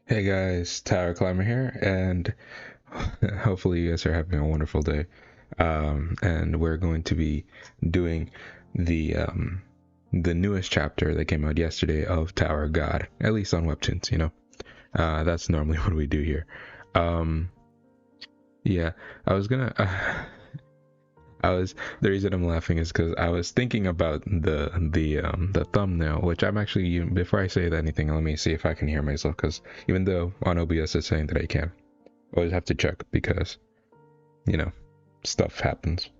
Hey guys, Tower Climber here, and hopefully you guys are having a wonderful day. And we're going to be doing the newest chapter that came out yesterday of Tower of God, at least on Webtoons. That's normally what we do here. Um, yeah, I was gonna. I was the reason I'm laughing is because I was thinking about the thumbnail, which I'm actually before I say anything, let me see if I can hear myself, because even though on OBS it's saying that I can. Always have to check because, you know, stuff happens.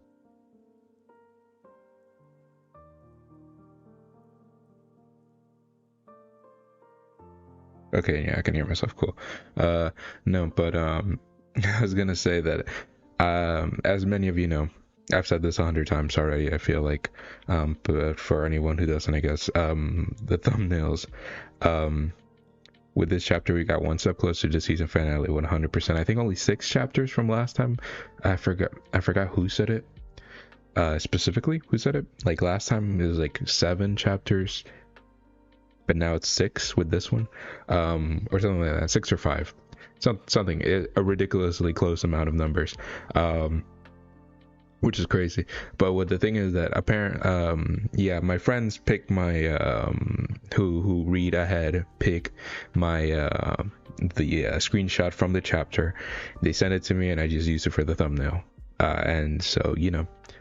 Okay, yeah, I can hear myself. Cool. No, but I was gonna say that, as many of you know, I've said this 100 times already. I feel like, but for anyone who doesn't, I guess, the thumbnails, um, with this chapter, we got one step closer to season finale, 100%. I think only 6 chapters from last time. I forgot who said it. Specifically, who said it? Like last time it was like 7 chapters, but now it's 6 with this one, or something like that, 6 or 5, something a ridiculously close amount of numbers, which is crazy. But what the thing is that yeah, my friends pick my who read ahead pick my the screenshot from the chapter. They send it to me, and I just use it for the thumbnail. And so,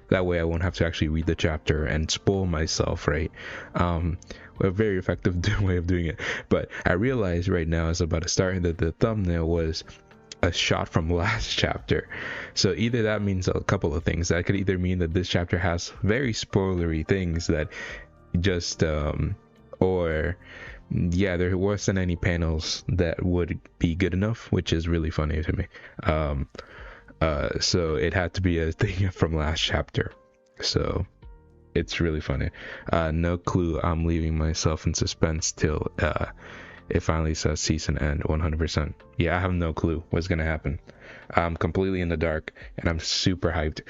that way I won't have to actually read the chapter and spoil myself, right? A very effective way of doing it. But I realize right now, as about to start, that the thumbnail was a shot from last chapter. So either that means a couple of things. That could either mean that this chapter has very spoilery things that just or yeah, there wasn't any panels that would be good enough, which is really funny to me. So it had to be a thing from last chapter. So it's really funny. No clue. I'm leaving myself in suspense till it finally says season end 100%. Yeah, I have no clue what's gonna happen. I'm completely in the dark, and I'm super hyped.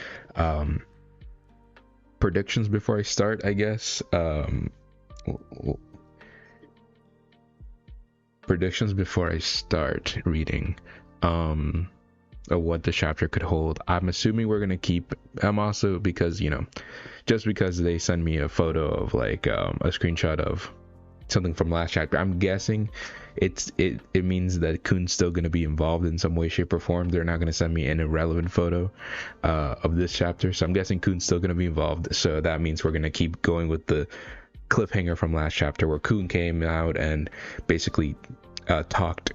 Predictions before I start, I guess. Predictions before I start reading. Of what the chapter could hold. I'm assuming we're gonna keep. I'm also, because just because they send me a photo of like a screenshot of something from last chapter, I'm guessing it means that Kuhn's still gonna be involved in some way, shape, or form. They're not gonna send me an irrelevant photo of this chapter, so I'm guessing Kuhn's still gonna be involved. So that means we're gonna keep going with the cliffhanger from last chapter, where Kuhn came out and basically talked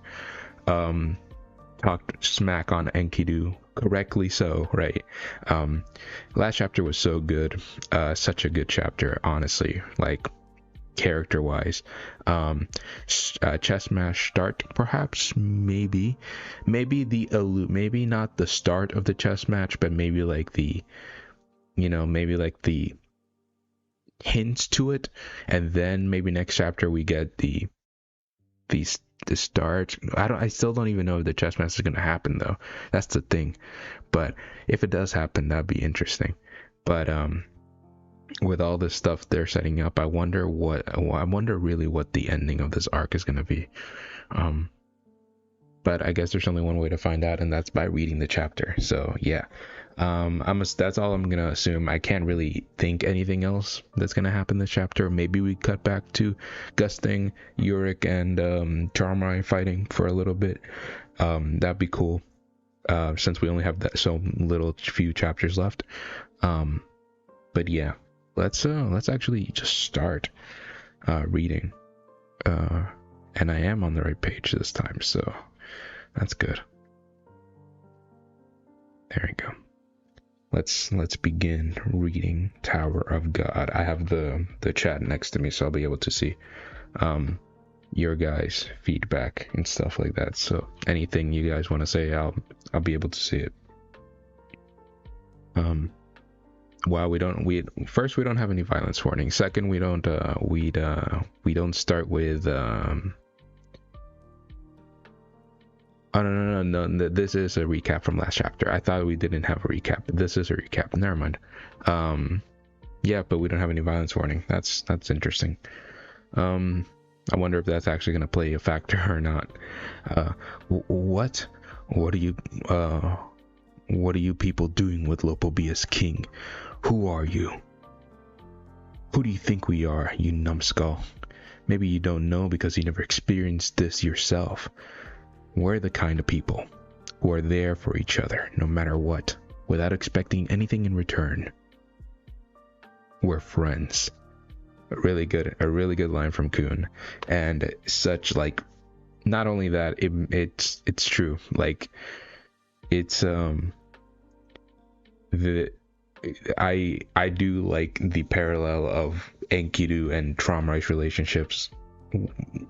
smack on Enkidu, correctly so, right? Last chapter was so good, such a good chapter, honestly, like character wise. Chess match start, perhaps, maybe maybe not the start of the chess match, but maybe like the maybe like the hints to it, and then maybe next chapter we get the start. I still don't even know if the chess match is going to happen, though. That's the thing. But if it does happen, that'd be interesting. But with all this stuff they're setting up, I wonder really what the ending of this arc is going to be. But I guess there's only one way to find out, and that's by reading the chapter. So yeah, that's all I'm gonna assume. I can't really think anything else that's gonna happen this chapter. Maybe we cut back to Gusting, Yurik, and Charmai fighting for a little bit. That'd be cool, since we only have that so little few chapters left. But yeah, let's actually just start reading. And I am on the right page this time, so that's good. There we go. Let's begin reading Tower of God. I have the chat next to me, so I'll be able to see your guys' feedback and stuff like that. So anything you guys want to say, I'll be able to see it. Well, we don't have any violence warning. Second, we don't start with oh no, this is a recap from last chapter. I thought we didn't have a recap, but this is a recap. Never mind. Yeah, but we don't have any violence warning. That's interesting. I wonder if that's actually going to play a factor or not. What? What are you? What are you people doing with Lopobius King? Who are you? Who do you think we are, you numbskull? Maybe you don't know because you never experienced this yourself. We're the kind of people who are there for each other, no matter what, without expecting anything in return. We're friends. A really good line from Kun, and such like, not only that, it's true. Like, it's I do like the parallel of Enkidu and Tramrai's relationships,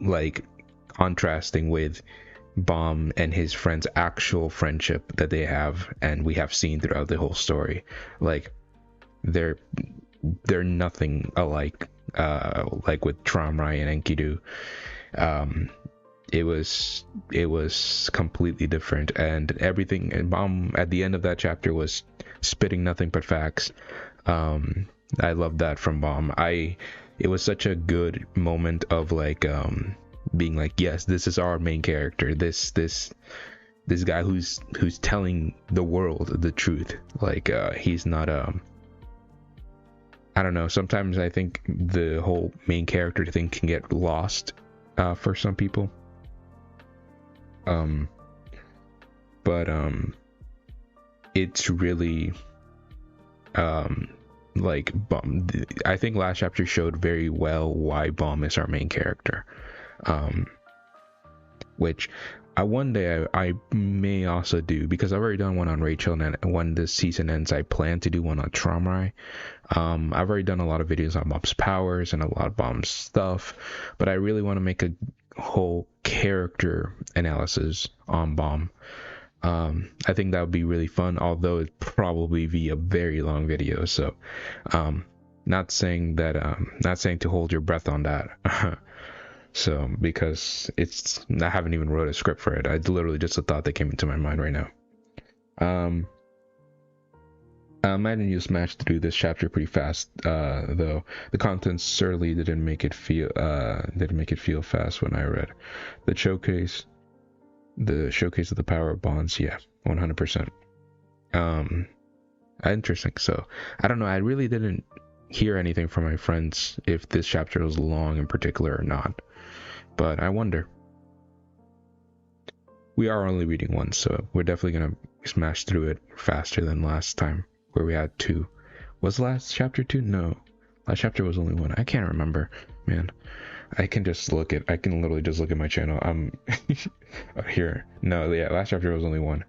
like contrasting with Bomb and his friend's actual friendship that they have, and we have seen throughout the whole story. Like, they're nothing alike. Like with Tramrai and Enkidu, it was completely different, and everything. And Bomb at the end of that chapter was spitting nothing but facts. I love that from Bomb. It was such a good moment of like being like, yes, this is our main character. This guy who's telling the world the truth. Like, he's not I don't know. Sometimes I think the whole main character thing can get lost for some people. But it's really like Bomb. I think last chapter showed very well why Bomb is our main character. Which one day I may also do, because I've already done one on Rachel, and when this season ends, I plan to do one on Tramrai. I've already done a lot of videos on Bomb's powers and a lot of Bomb's stuff, but I really want to make a whole character analysis on Bomb. I think that would be really fun, although it'd probably be a very long video. So, not saying to hold your breath on that. So, because I haven't even wrote a script for it. It's literally just a thought that came into my mind right now. I imagine you smashed through this chapter pretty fast, though. The contents certainly didn't make it feel fast when I read. The showcase of the power of bonds, yeah, 100%. Interesting. So, I don't know. I really didn't hear anything from my friends if this chapter was long in particular or not. But I wonder. We are only reading one, so we're definitely gonna smash through it faster than last time, where we had 2. Was last chapter 2? No, last chapter was only 1. I can't remember, man. I can literally just look at my channel. I'm here. No, yeah, last chapter was only 1.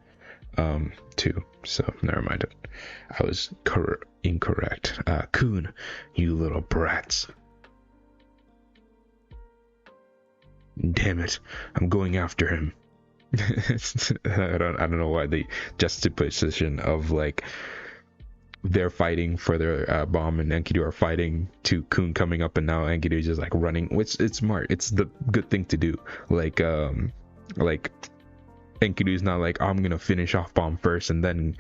2. So never mind it. I was incorrect. Kun, you little brats. Damn it, I'm going after him. I don't know why the juxtaposition of like they're fighting for their Bomb and Enkidu are fighting to Kun coming up, and now Enkidu is just like running, which it's smart. It's the good thing to do. Like Enkidu's not like, I'm gonna finish off Bomb first and then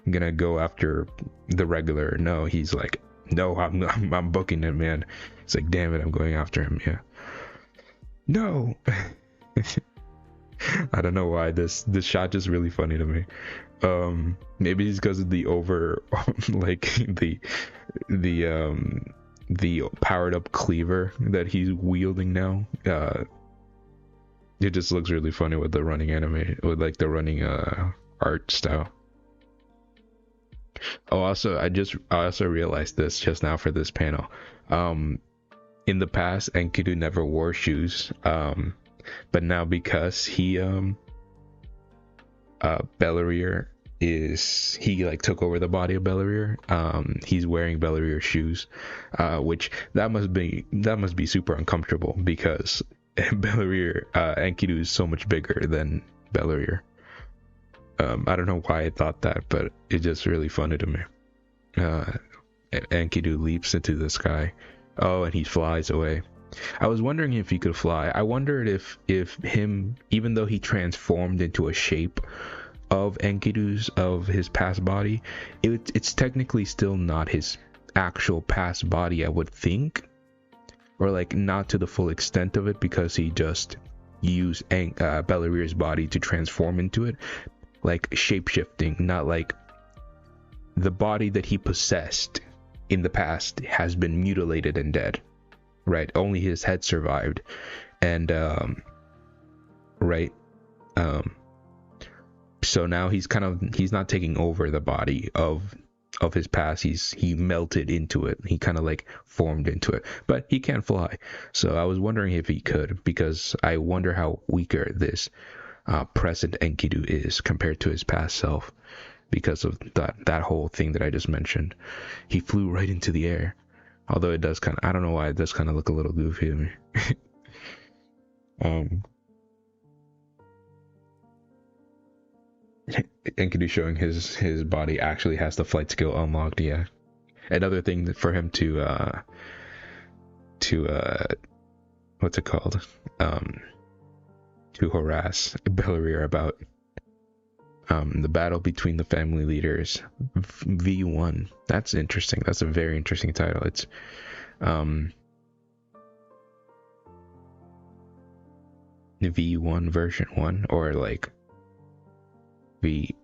I'm gonna go after the regular. No, he's like, no, I'm booking him, man. It's like, damn it, I'm going after him. Yeah. No. I don't know why this shot is really funny to me. Maybe it's because of the like the powered up cleaver that he's wielding now. It just looks really funny with the running with like the running art style. Oh, also I also realized this just now for this panel. In the past, Enkidu never wore shoes. But now, because he Belerier he like took over the body of Belerier, he's wearing Belerier shoes, which that must be super uncomfortable, because Belerier Enkidu is so much bigger than Belerier. I don't know why I thought that, but it's just really funny to me. Enkidu leaps into the sky. Oh, and he flies away. I was wondering if he could fly. I wondered if him, even though he transformed into a shape of his past body, it's technically still not his actual past body, I would think. or like not to the full extent of it, because he just used Bellarire's body to transform into it, like shape-shifting, not like the body that he possessed in the past has been mutilated and dead, right? Only his head survived, and right, so now he's not taking over the body of his past. He melted into it. He kind of like formed into it, but he can't fly. So I was wondering if he could, because I wonder how weaker this present Enkidu is compared to his past self, because of that whole thing that I just mentioned. He flew right into the air, although it does I don't know why it does kind of look a little goofy to me. Enkidu showing his body actually has the flight skill unlocked. Yeah, another thing for him to what's it called, to harass Bellarire about. The battle between the family leaders, V1. That's interesting. That's a very interesting title. It's V1 version 1, or like V.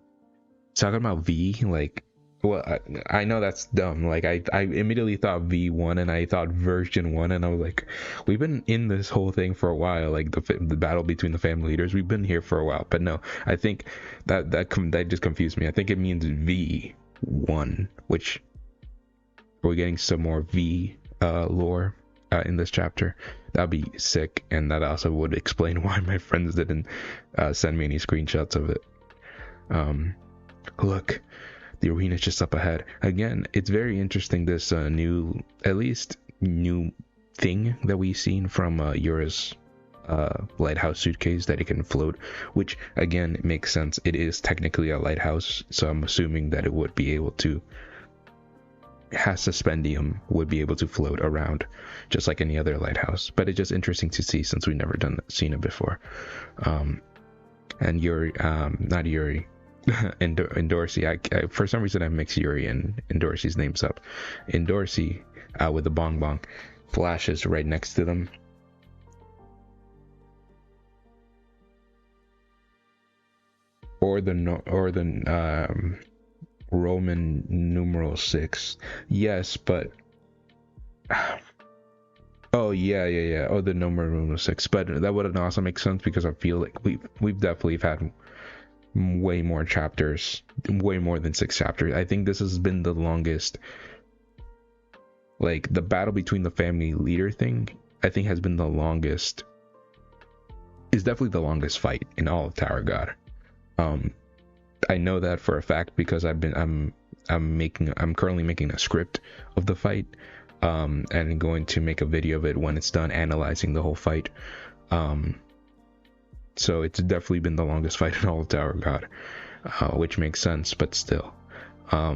Talking about V, like, well, I know that's dumb. Like, I immediately thought V1, and I thought version 1, and I was like, we've been in this whole thing for a while, like the battle between the family leaders. We've been here for a while, but no, I think that just confused me. I think it means V1, which we're getting some more V lore in this chapter. That'd be sick, and that also would explain why my friends didn't send me any screenshots of it. Look, the arena's just up ahead. Again, it's very interesting, this new thing that we've seen from Yura's lighthouse suitcase, that it can float, which again makes sense. It is technically a lighthouse, so I'm assuming that it would be able to, has suspendium, would be able to float around just like any other lighthouse. But it's just interesting to see, since we've never seen it before. And Yuri, not Yuri, and Dorsey, I for some reason I mix Yuri and Dorsey's names up. And Dorsey, with the bong bong, flashes right next to them. Or the Roman numeral 6. Yes, but oh yeah. Oh, the numeral 6. But that would also make sense, because I feel like we've definitely had way more chapters, way more than 6 chapters. I think this has been the longest. Like, the battle between the family leader thing, I think has been the longest. Is definitely the longest fight in all of Tower God. I know that for a fact, because I'm currently making a script of the fight, and going to make a video of it when it's done, analyzing the whole fight. So it's definitely been the longest fight in all of Tower God, which makes sense, but still, I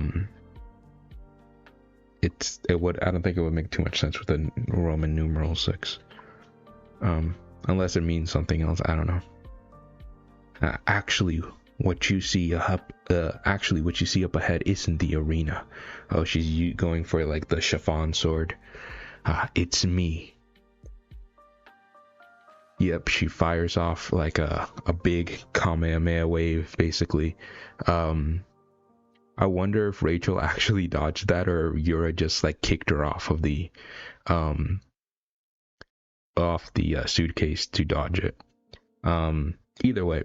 don't think it would make too much sense with the Roman numeral 6, unless it means something else. I don't know. Actually, what you see up ahead isn't the arena. Oh, she's going for like the chiffon sword. It's me. Yep, she fires off like a big Kamehameha wave, basically. I wonder if Rachel actually dodged that, or Yura just like kicked her off of the suitcase to dodge it. Either way,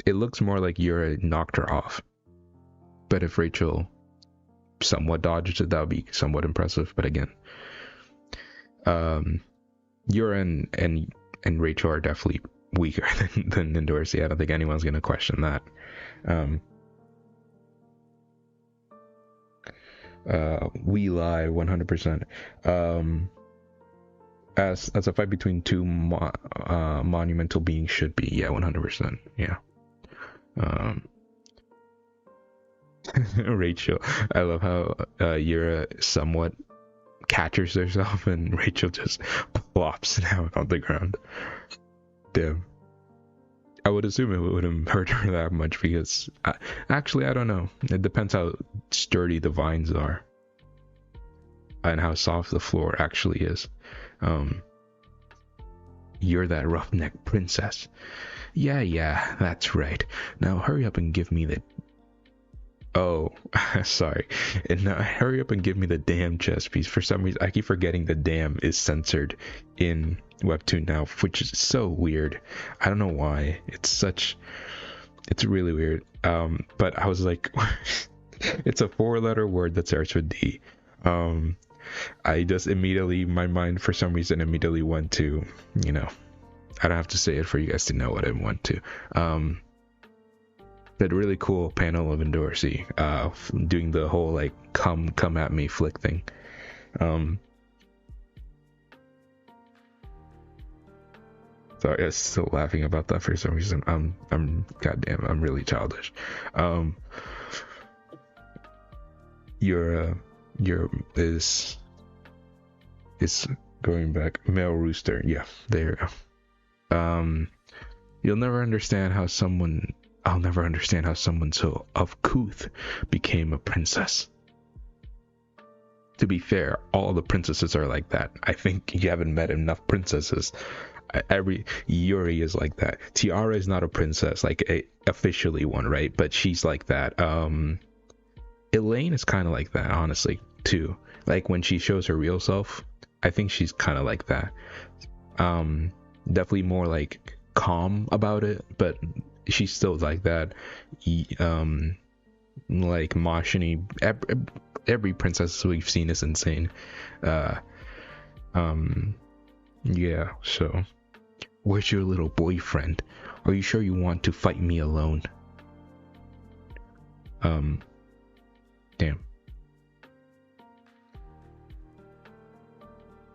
it looks more like Yura knocked her off. But if Rachel somewhat dodged it, that would be somewhat impressive. But again, Yura and Rachel are definitely weaker than Dorsey. I don't think anyone's gonna question that. We lie 100%. As a fight between two monumental beings should be. Yeah, 100%. Yeah. Rachel, I love how Yura somewhat catches herself, and Rachel just plops down on the ground. Damn. I would assume it wouldn't hurt her that much, because actually I don't know. It depends how sturdy the vines are. and how soft the floor actually is. You're that roughneck princess. Yeah, that's right. Now hurry up and give me the... Oh, sorry. And now hurry up and give me the damn chess piece. For some reason, I keep forgetting the damn is censored in Webtoon now, which is so weird. I don't know why. It's really weird. But I was like, it's a 4-letter word that starts with D. I just immediately, my mind for some reason immediately went to, I don't have to say it for you guys to know what I went to. That really cool panel of Endorsi, doing the whole like come at me flick thing. Sorry, I was still laughing about that for some reason. I'm goddamn, I'm really childish. Your is going back. Male rooster, yeah, there you go. I'll never understand how someone so uncouth became a princess. To be fair, all the princesses are like that. I think you haven't met enough princesses. Every Yuri is like that. Tiara is not a princess, like officially one, right? But she's like that. Elaine is kind of like that, honestly, too. Like when she shows her real self, I think she's kind of like that. Definitely more like calm about it, but she's still like that. Like Mashini, every princess we've seen is insane. Yeah, so where's your little boyfriend? Are you sure you want to fight me alone? Damn.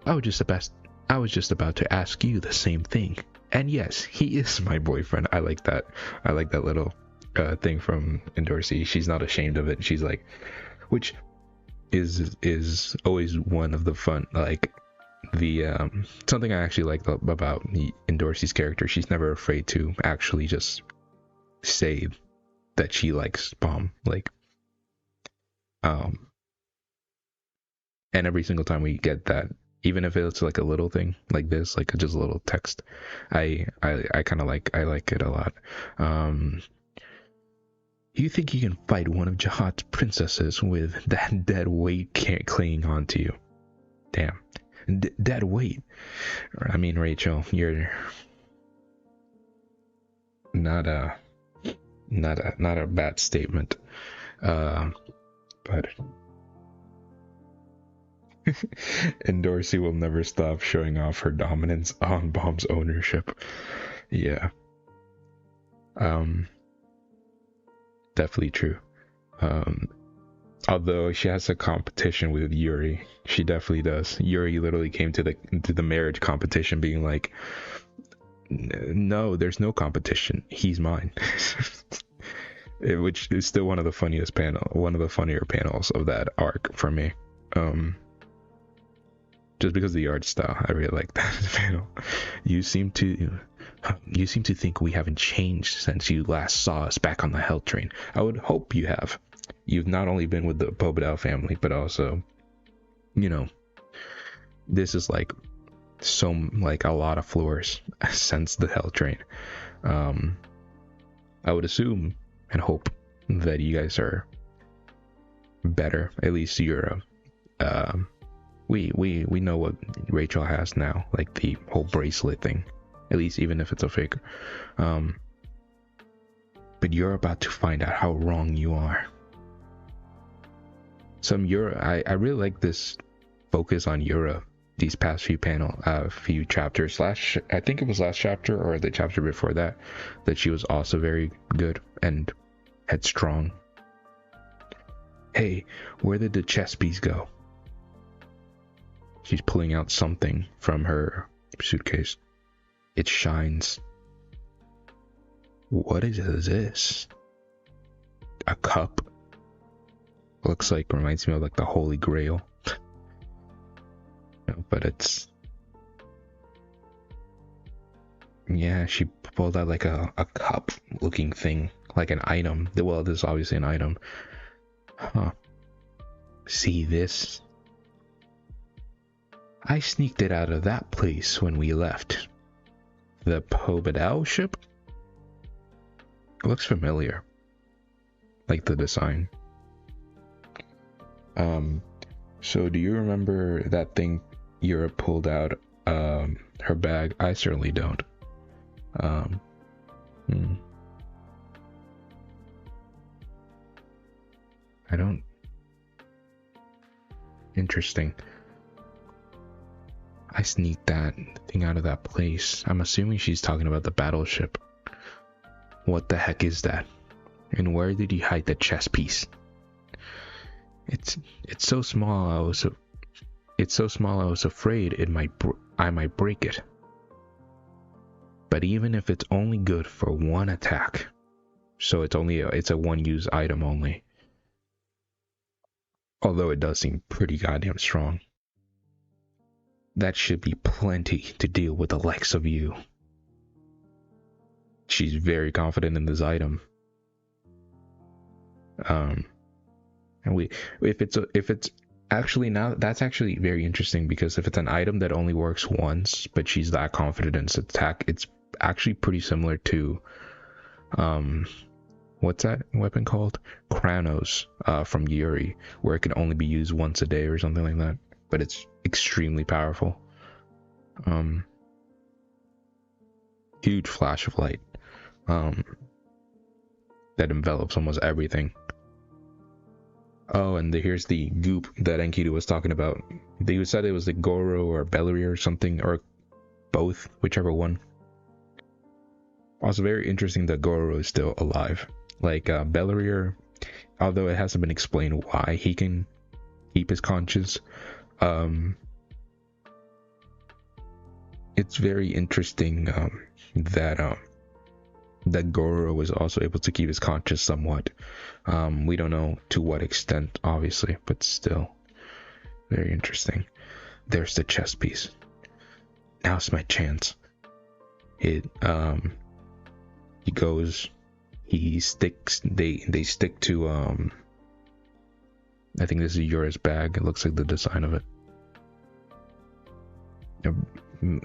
I was just about to ask you the same thing. And yes, he is my boyfriend. I like that little thing from Endorsi. She's not ashamed of it. She's like, which is always one of the fun, like the something I actually like about Endorsi's character. She's never afraid to actually just say that she likes Bomb, like and every single time we get that, even if it's like a little thing like this, like just a little text, I kind of like it a lot. You think you can fight one of Jahat's princesses with that dead weight clinging onto you? Damn, dead weight. I mean, Rachel, you're not a bad statement, but Endorsi will never stop showing off her dominance on Bomb's ownership. Yeah. Definitely true. Although she has a competition with Yuri, she definitely does. Yuri literally came to the marriage competition being like, no, there's no competition. He's mine. Which is still one of the funnier panels of that arc for me. Just because of the art style, I really like that panel. You seem to think we haven't changed since you last saw us back on the Hell Train. I would hope you have. You've not only been with the Pobedal family, but also, this is like a lot of floors since the Hell Train. I would assume and hope that you guys are better. At least you're we know what Rachel has now, like the whole bracelet thing, at least even if it's a fake. But you're about to find out how wrong you are. I really like this focus on Yura these past few chapters. I think it was last chapter or the chapter before that she was also very good and headstrong. Hey, where did the chess piece go? She's pulling out something from her suitcase. It shines. What is this? A cup? Reminds me of like the Holy Grail. But it's... Yeah, she pulled out like a cup looking thing. Like an item. Well, this is obviously an item. Huh. See this? I sneaked it out of that place when we left. The Pobedao ship? It looks familiar. Like the design. So do you remember that thing Europe pulled out her bag? I certainly don't. I don't. Interesting. I sneaked that thing out of that place. I'm assuming she's talking about the battleship. What the heck is that? And where did you hide the chess piece? It's so small. I was afraid I might break it. But even if it's only good for one attack, so it's a one-use item only. Although it does seem pretty goddamn strong. That should be plenty to deal with the likes of you. She's very confident in this item. And if it's actually, now that's actually very interesting, because if it's an item that only works once, but she's that confident in its attack, it's actually pretty similar to what's that weapon called? Kranos from Yuri, where it can only be used once a day or something like that, but it's extremely powerful. Huge flash of light that envelops almost everything. Oh, and here's the goop that Enkidu was talking about. They said it was the Goro or Belleria or something, or both, whichever one. Also very interesting that Goro is still alive. Like Belleria, although it hasn't been explained why he can keep his conscience, it's very interesting that Goro was also able to keep his conscience somewhat. We don't know to what extent, obviously, but still very interesting. There's the chess piece. Now's my chance. They stick to I think this is Yura's bag. It looks like the design of it.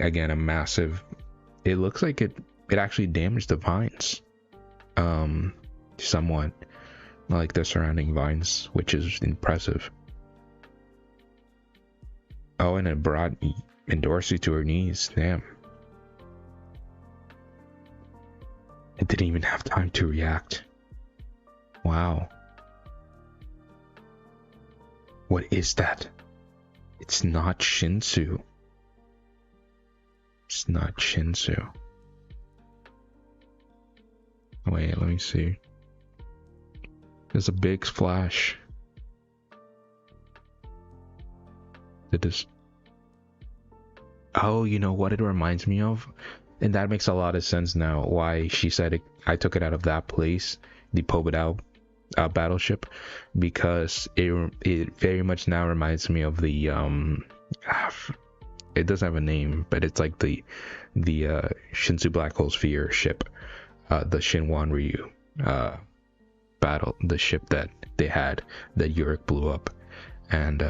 Again, a massive. It looks like it actually damaged the vines, somewhat, like the surrounding vines, which is impressive. Oh, and it brought Endorsi to her knees. Damn. It didn't even have time to react. Wow. What is that? It's not Shinsu. It's not Shinsu. Wait, let me see. There's a big splash. Oh, you know what it reminds me of? And that makes a lot of sense now why she said I took it out of that place, the Pobedao battleship, because it very much now reminds me of the it doesn't have a name, but it's like the Shinsu Black Hole Sphere ship, the Shinwan Ryu battle, the ship that they had that Yurik blew up. And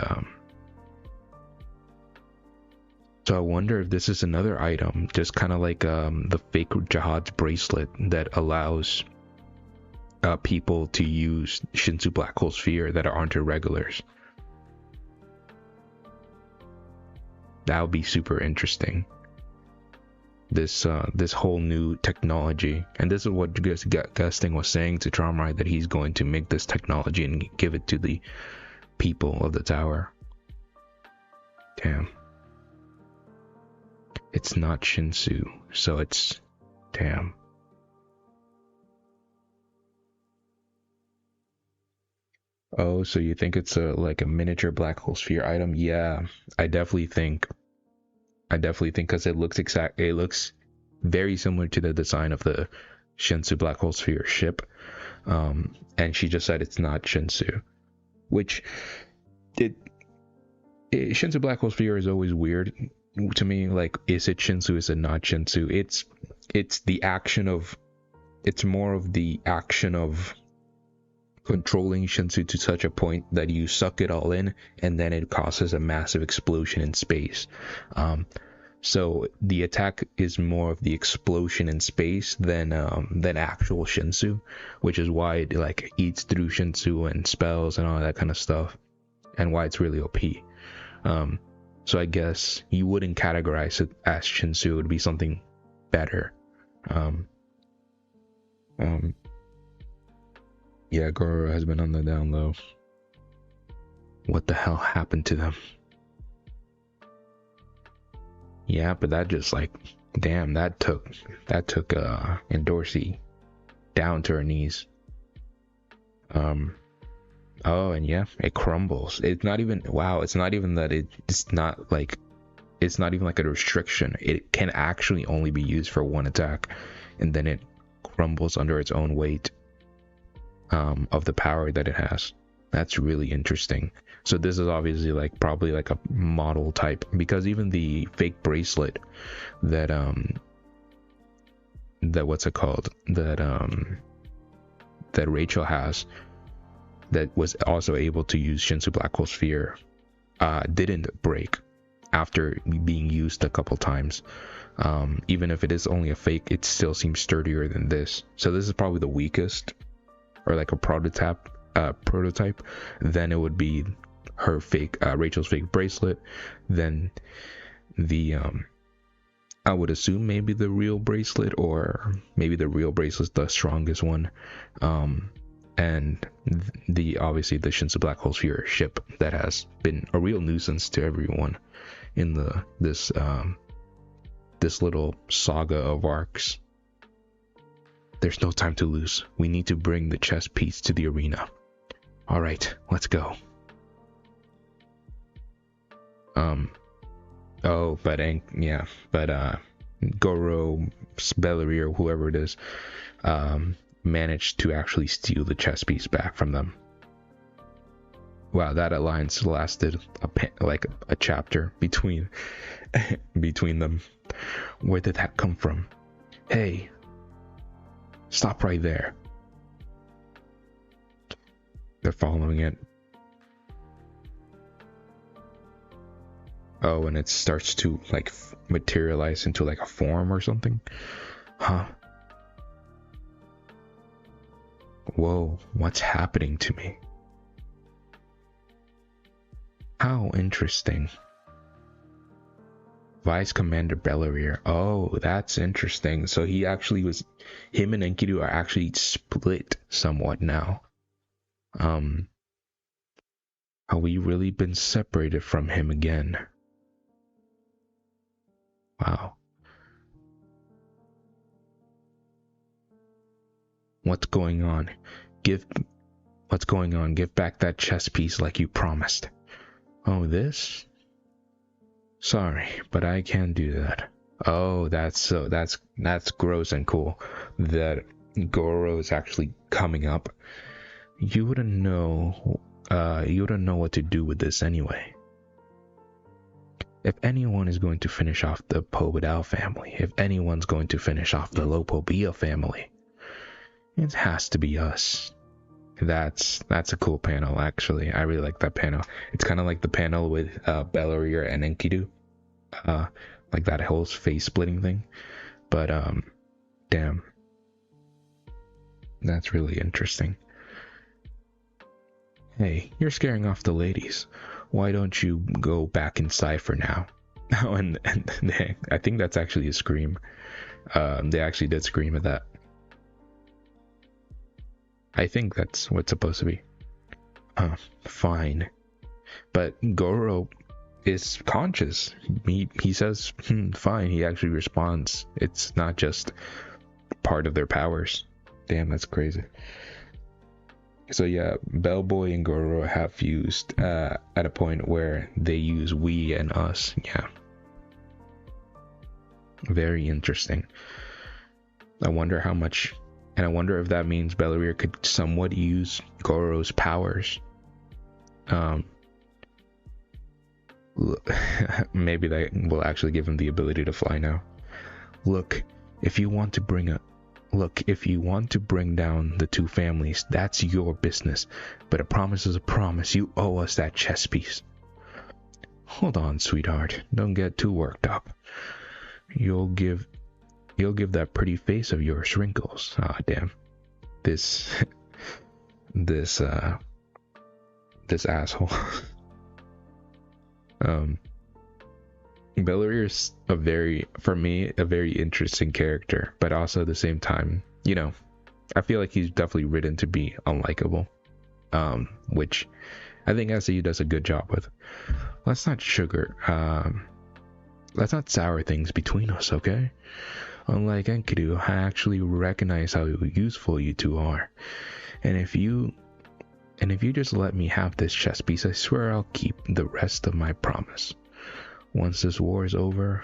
so I wonder if this is another item, just kind of like the fake Jihad's bracelet that allows people to use Shinsu Black Hole Sphere that aren't irregulars. That would be super interesting. This whole new technology, and this is what Gusting was saying to Tromrai, that he's going to make this technology and give it to the people of the tower. Damn. It's not Shinsu, so it's... Damn. Oh, so you think it's like a miniature black hole sphere item? Yeah, I definitely think because it looks very similar to the design of the Shinsu Black Hole Sphere ship. And she just said it's not Shinsu, which Shinsu Black Hole Sphere is always weird to me. Like, is it Shinsu? Is it not Shinsu? It's the action of, it's more of the action of controlling Shinsu to such a point that you suck it all in, and then it causes a massive explosion in space. So the attack is more of the explosion in space than actual Shinsu, which is why it like eats through Shinsu and spells and all that kind of stuff, and why it's really OP. So I guess you wouldn't categorize it as Shinsu; it would be something better. Yeah, Goro has been on the down low. What the hell happened to them? Yeah, but that just like, damn, that took Endorsi down to her knees. Oh, and yeah, it crumbles. It's not even, wow, it's not even that it's not even like a restriction. It can actually only be used for one attack, and then it crumbles under its own weight of the power that it has. That's really interesting. So this is obviously like probably like a model type, because even the fake bracelet that what's it called, that Rachel has, that was also able to use Shinsu Black Hole Sphere, didn't break after being used a couple times. Even if it is only a fake, it still seems sturdier than this. So this is probably the weakest, or like a prototype. Then it would be her fake, Rachel's fake bracelet. Then the I would assume maybe the real bracelet, or maybe the real bracelet's the strongest one. And obviously the Shinsu Black Hole Sphere ship that has been a real nuisance to everyone in this little saga of arcs. There's no time to lose. We need to bring the chess piece to the arena. All right, let's go. Oh, but Goro, Bellery, whoever it is, managed to actually steal the chess piece back from them. Wow, that alliance lasted like a chapter between them. Where did that come from? Hey, stop right there. They're following it. Oh, and it starts to like materialize into like a form or something. Huh? Whoa, what's happening to me? How interesting. Vice Commander Bellery. Oh, that's interesting. So him and Enkidu are actually split somewhat now. Have we really been separated from him again? Wow. What's going on? Give back that chess piece like you promised. Oh, this? Sorry, but I can't do that. Oh, that's gross and cool that Goro is actually coming up. You wouldn't know what to do with this anyway. If anyone is going to finish off the Pobedao family, if anyone's going to finish off the Lopobia family, it has to be us. That's a cool panel, actually. I really like that panel. It's kind of like the panel with Bellery and Enkidu, like that whole face splitting thing. But damn, that's really interesting. Hey, you're scaring off the ladies. Why don't you go back inside for now? Oh, and I think that's actually a scream. They actually did scream at that. I think that's what's supposed to be. Fine. But Goro is conscious. He says, fine. He actually responds. It's not just part of their powers. Damn, that's crazy. So yeah, Bellboy and Goro have fused at a point where they use we and us. Yeah. Very interesting. I wonder how much, and I wonder if that means Bellery could somewhat use Goro's powers. Maybe that will actually give him the ability to fly now. Look, if you want to bring Look, if you want to bring down the two families, that's your business. But a promise is a promise. You owe us that chess piece. Hold on, sweetheart. Don't get too worked up. You'll give that pretty face of yours wrinkles. Ah, damn. This asshole. Bellarier's for me, a very interesting character, but also at the same time, you know, I feel like he's definitely written to be unlikable, which I think SAU does a good job with. Let's not sour things between us, okay? Unlike Enkidu, I actually recognize how useful you two are, and if you just let me have this chess piece, I swear I'll keep the rest of my promise. Once this war is over,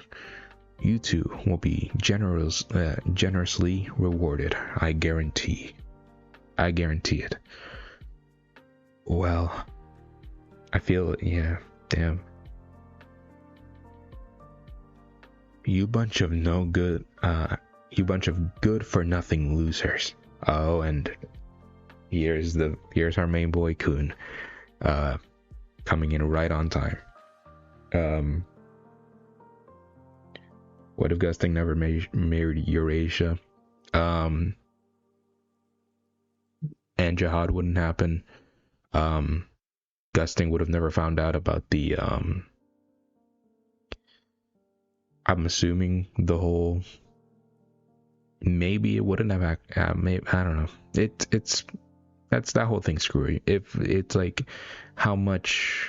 you two will be generously rewarded. I guarantee it. Well, I feel, yeah, damn. You bunch of good for nothing losers. Oh, and here's our main boy Kun, coming in right on time. What if Gusting never married Eurasia? And Jihad wouldn't happen. Gusting would have never found out about the I'm assuming the whole, maybe it wouldn't have maybe, I don't know. That's that whole thing screwy. If it's like how much,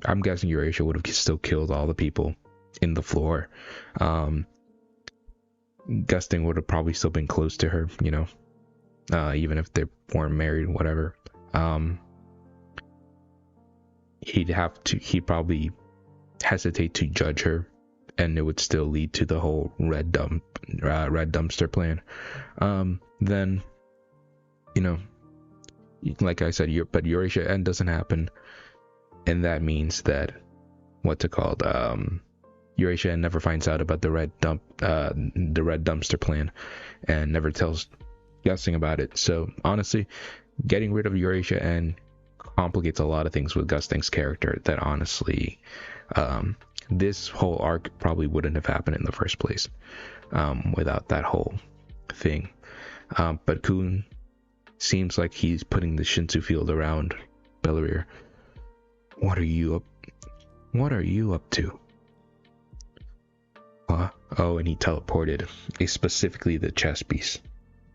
I'm guessing Eurasia would have still killed all the people in the floor. Gusting would have probably still been close to her, you know, even if they weren't married, whatever. He'd probably hesitate to judge her, and it would still lead to the whole red dumpster plan. Then, you know, like I said, but Eurasia end doesn't happen, and that means that Eurasia never finds out about the red dumpster plan, and never tells Gusting about it. So honestly, getting rid of Eurasia and complicates a lot of things with Gusting's character. That honestly, this whole arc probably wouldn't have happened in the first place without that whole thing. But Kun seems like he's putting the Shinsu field around Bellarier. What are you up to? Oh, and he teleported specifically the chess piece.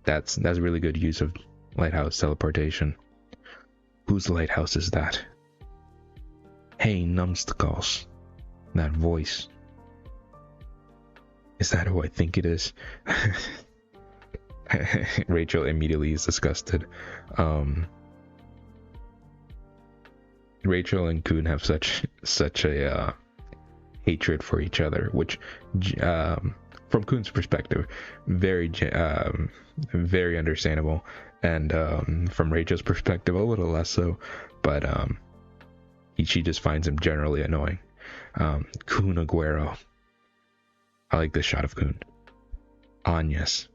That's really good use of lighthouse teleportation. Whose lighthouse is that? Hey, numbskulls. That voice. Is that who I think it is? Rachel immediately is disgusted. Rachel and Kun have such a hatred for each other, which from Kun's perspective, very understandable, and from Rachel's perspective, a little less so. But she just finds him generally annoying. Kun Aguero. I like this shot of Kun. Agnes.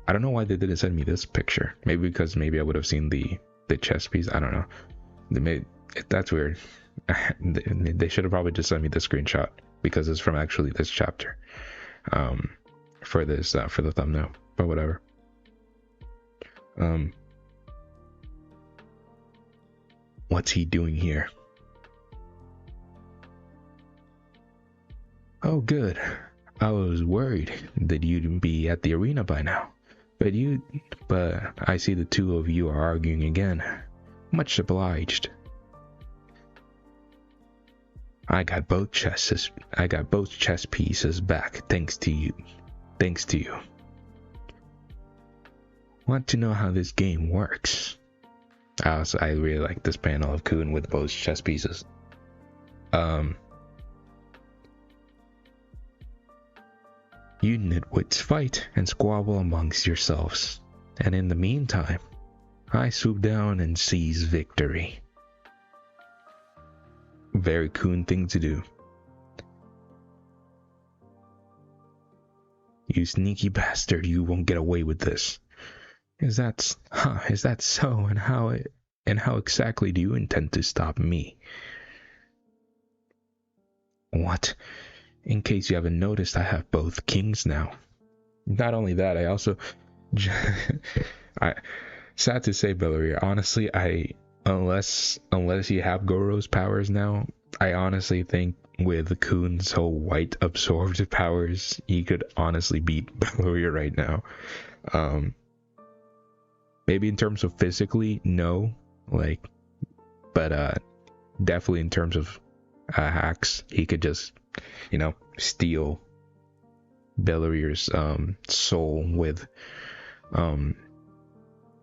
I don't know why they didn't send me this picture. Maybe because I would have seen the chess piece. I don't know. That's weird. They should have probably just sent me the screenshot, because it's from actually this chapter, for the thumbnail. But whatever. What's he doing here? Oh, good. I was worried that you'd be at the arena by now. But I see the two of you are arguing again. Much obliged. I got both chess pieces back, thanks to you. Want to know how this game works? I really like this panel of Kun with both chess pieces. You nitwits fight and squabble amongst yourselves, and in the meantime, I swoop down and seize victory. Very Kun thing to do. You sneaky bastard, you won't get away with this. Is that so? And how exactly do you intend to stop me? What? In case you haven't noticed, I have both kings now. Not only that, I also I sad to say, Belleria, honestly, unless you have Goro's powers now, I honestly think with Kuhn's whole white absorbed powers, he could honestly beat Belleria right now. Maybe in terms of physically, no, like, but definitely in terms of hacks, he could just, steal Belleria's soul with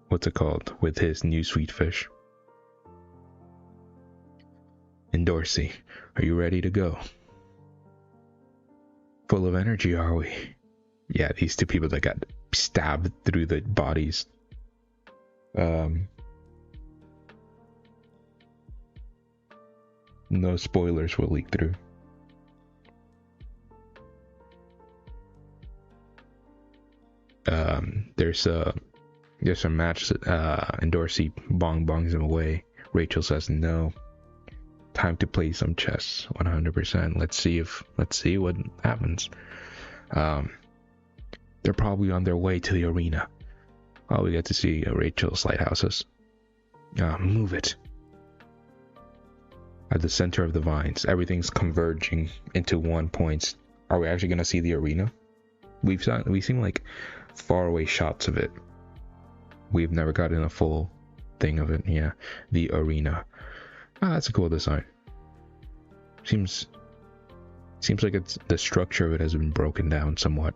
what's it called, with his new sweet fish. And Dorsey, are you ready to go? Full of energy, are we? Yeah, these two people that got stabbed through the bodies. No spoilers will leak through. There's a match, and Dorsey bongs him away. Rachel says no. Time to play some chess. 100%. Let's see what happens. They're probably on their way to the arena. Oh, we get to see Rachel's lighthouses. Move it. At the center of the vines, everything's converging into one point. Are we actually gonna see the arena? We've seen like far away shots of it. We've never gotten a full thing of it. Yeah, the arena. That's a cool design. Seems like the structure of it has been broken down somewhat,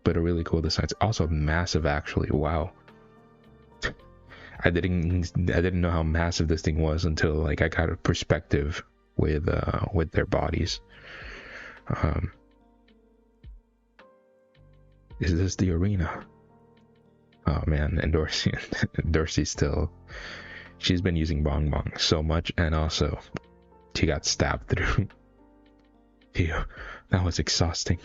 but a really cool design. It's also massive, actually. Wow. I didn't know how massive this thing was until like I got a perspective with their bodies. Is this the arena? Oh man, and Dorsey still, she's been using Bong so much, and also she got stabbed through. Ew, that was exhausting.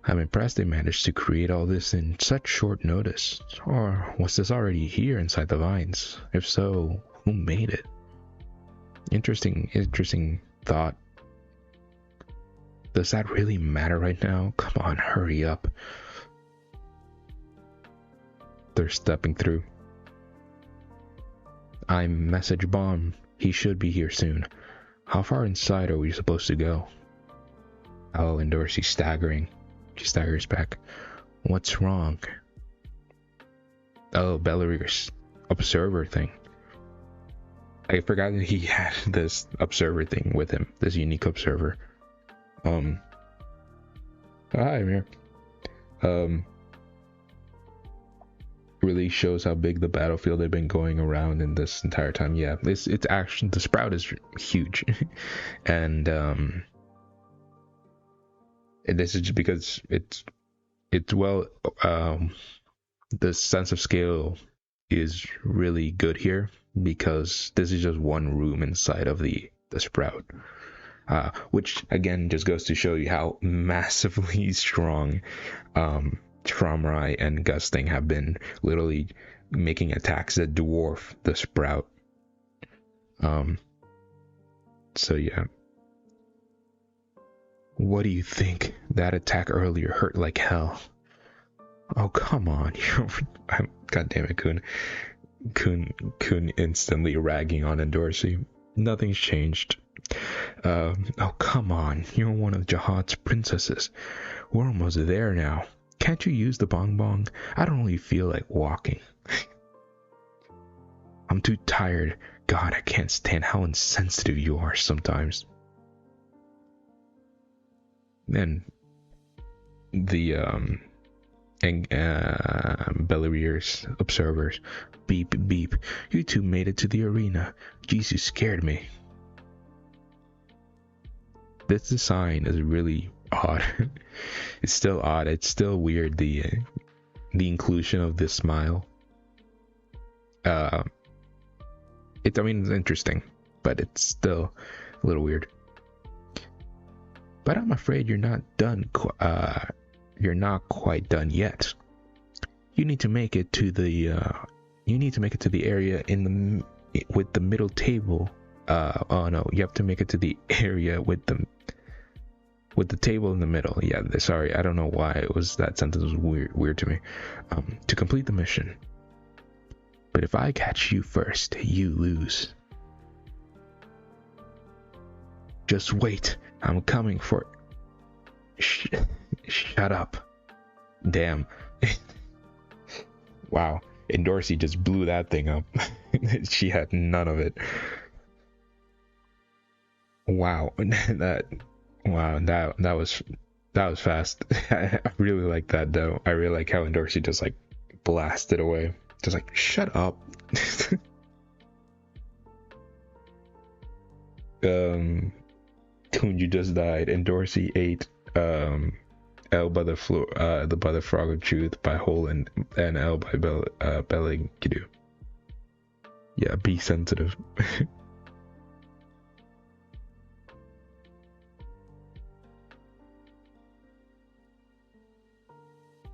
I'm impressed they managed to create all this in such short notice. Or was this already here inside the vines? If so, who made it? Interesting thought. Does that really matter right now? Come on, hurry up. They're stepping through. I'm message bomb. He should be here soon. How far inside are we supposed to go? Oh, and Dorsey's staggering. She staggers back. What's wrong? Oh, Belleria's observer thing. I forgot that he had this observer thing with him. This unique observer. Hi, I'm here. Really shows how big the battlefield they've been going around in this entire time. Yeah, it's actually, the sprout is huge. And this is just because it's well, the sense of scale is really good here because this is just one room inside of the sprout, which again just goes to show you how massively strong Tromrai and Gusting have been, literally making attacks that dwarf the sprout. So yeah. What do you think? That attack earlier hurt like hell. Oh, come on. God damn it, Kuhn. Kuhn instantly ragging on Dorsey. Nothing's changed. Oh, come on. You're one of Jihad's princesses. We're almost there now. Can't you use the bong? I don't really feel like walking. I'm too tired. God, I can't stand how insensitive you are sometimes. Then the Belleria's observers, beep beep, you two made it to the arena. Jeez, you scared me. This design is really odd. It's still odd. It's still weird, the inclusion of this smile. It's interesting, but it's still a little weird. but I'm afraid you're not done. You're not quite done yet. You need to make it to the. You need to make it to the area in the with the middle table. Oh no, you have to make it to the area with the table in the middle. Yeah, sorry, I don't know why it was that sentence was weird to me. To complete the mission. But if I catch you first, you lose. Just wait, I'm coming for. Shut up. Damn. Wow, and Dorsey just blew that thing up. She had none of it. Wow, that was fast. I really like that though. I really like how Dorsey just like blasted away. Just like, shut up. When you just died, and Dorsey ate L by the floor, by the frog of truth by Hole and L by Bellingidu. Yeah, be sensitive.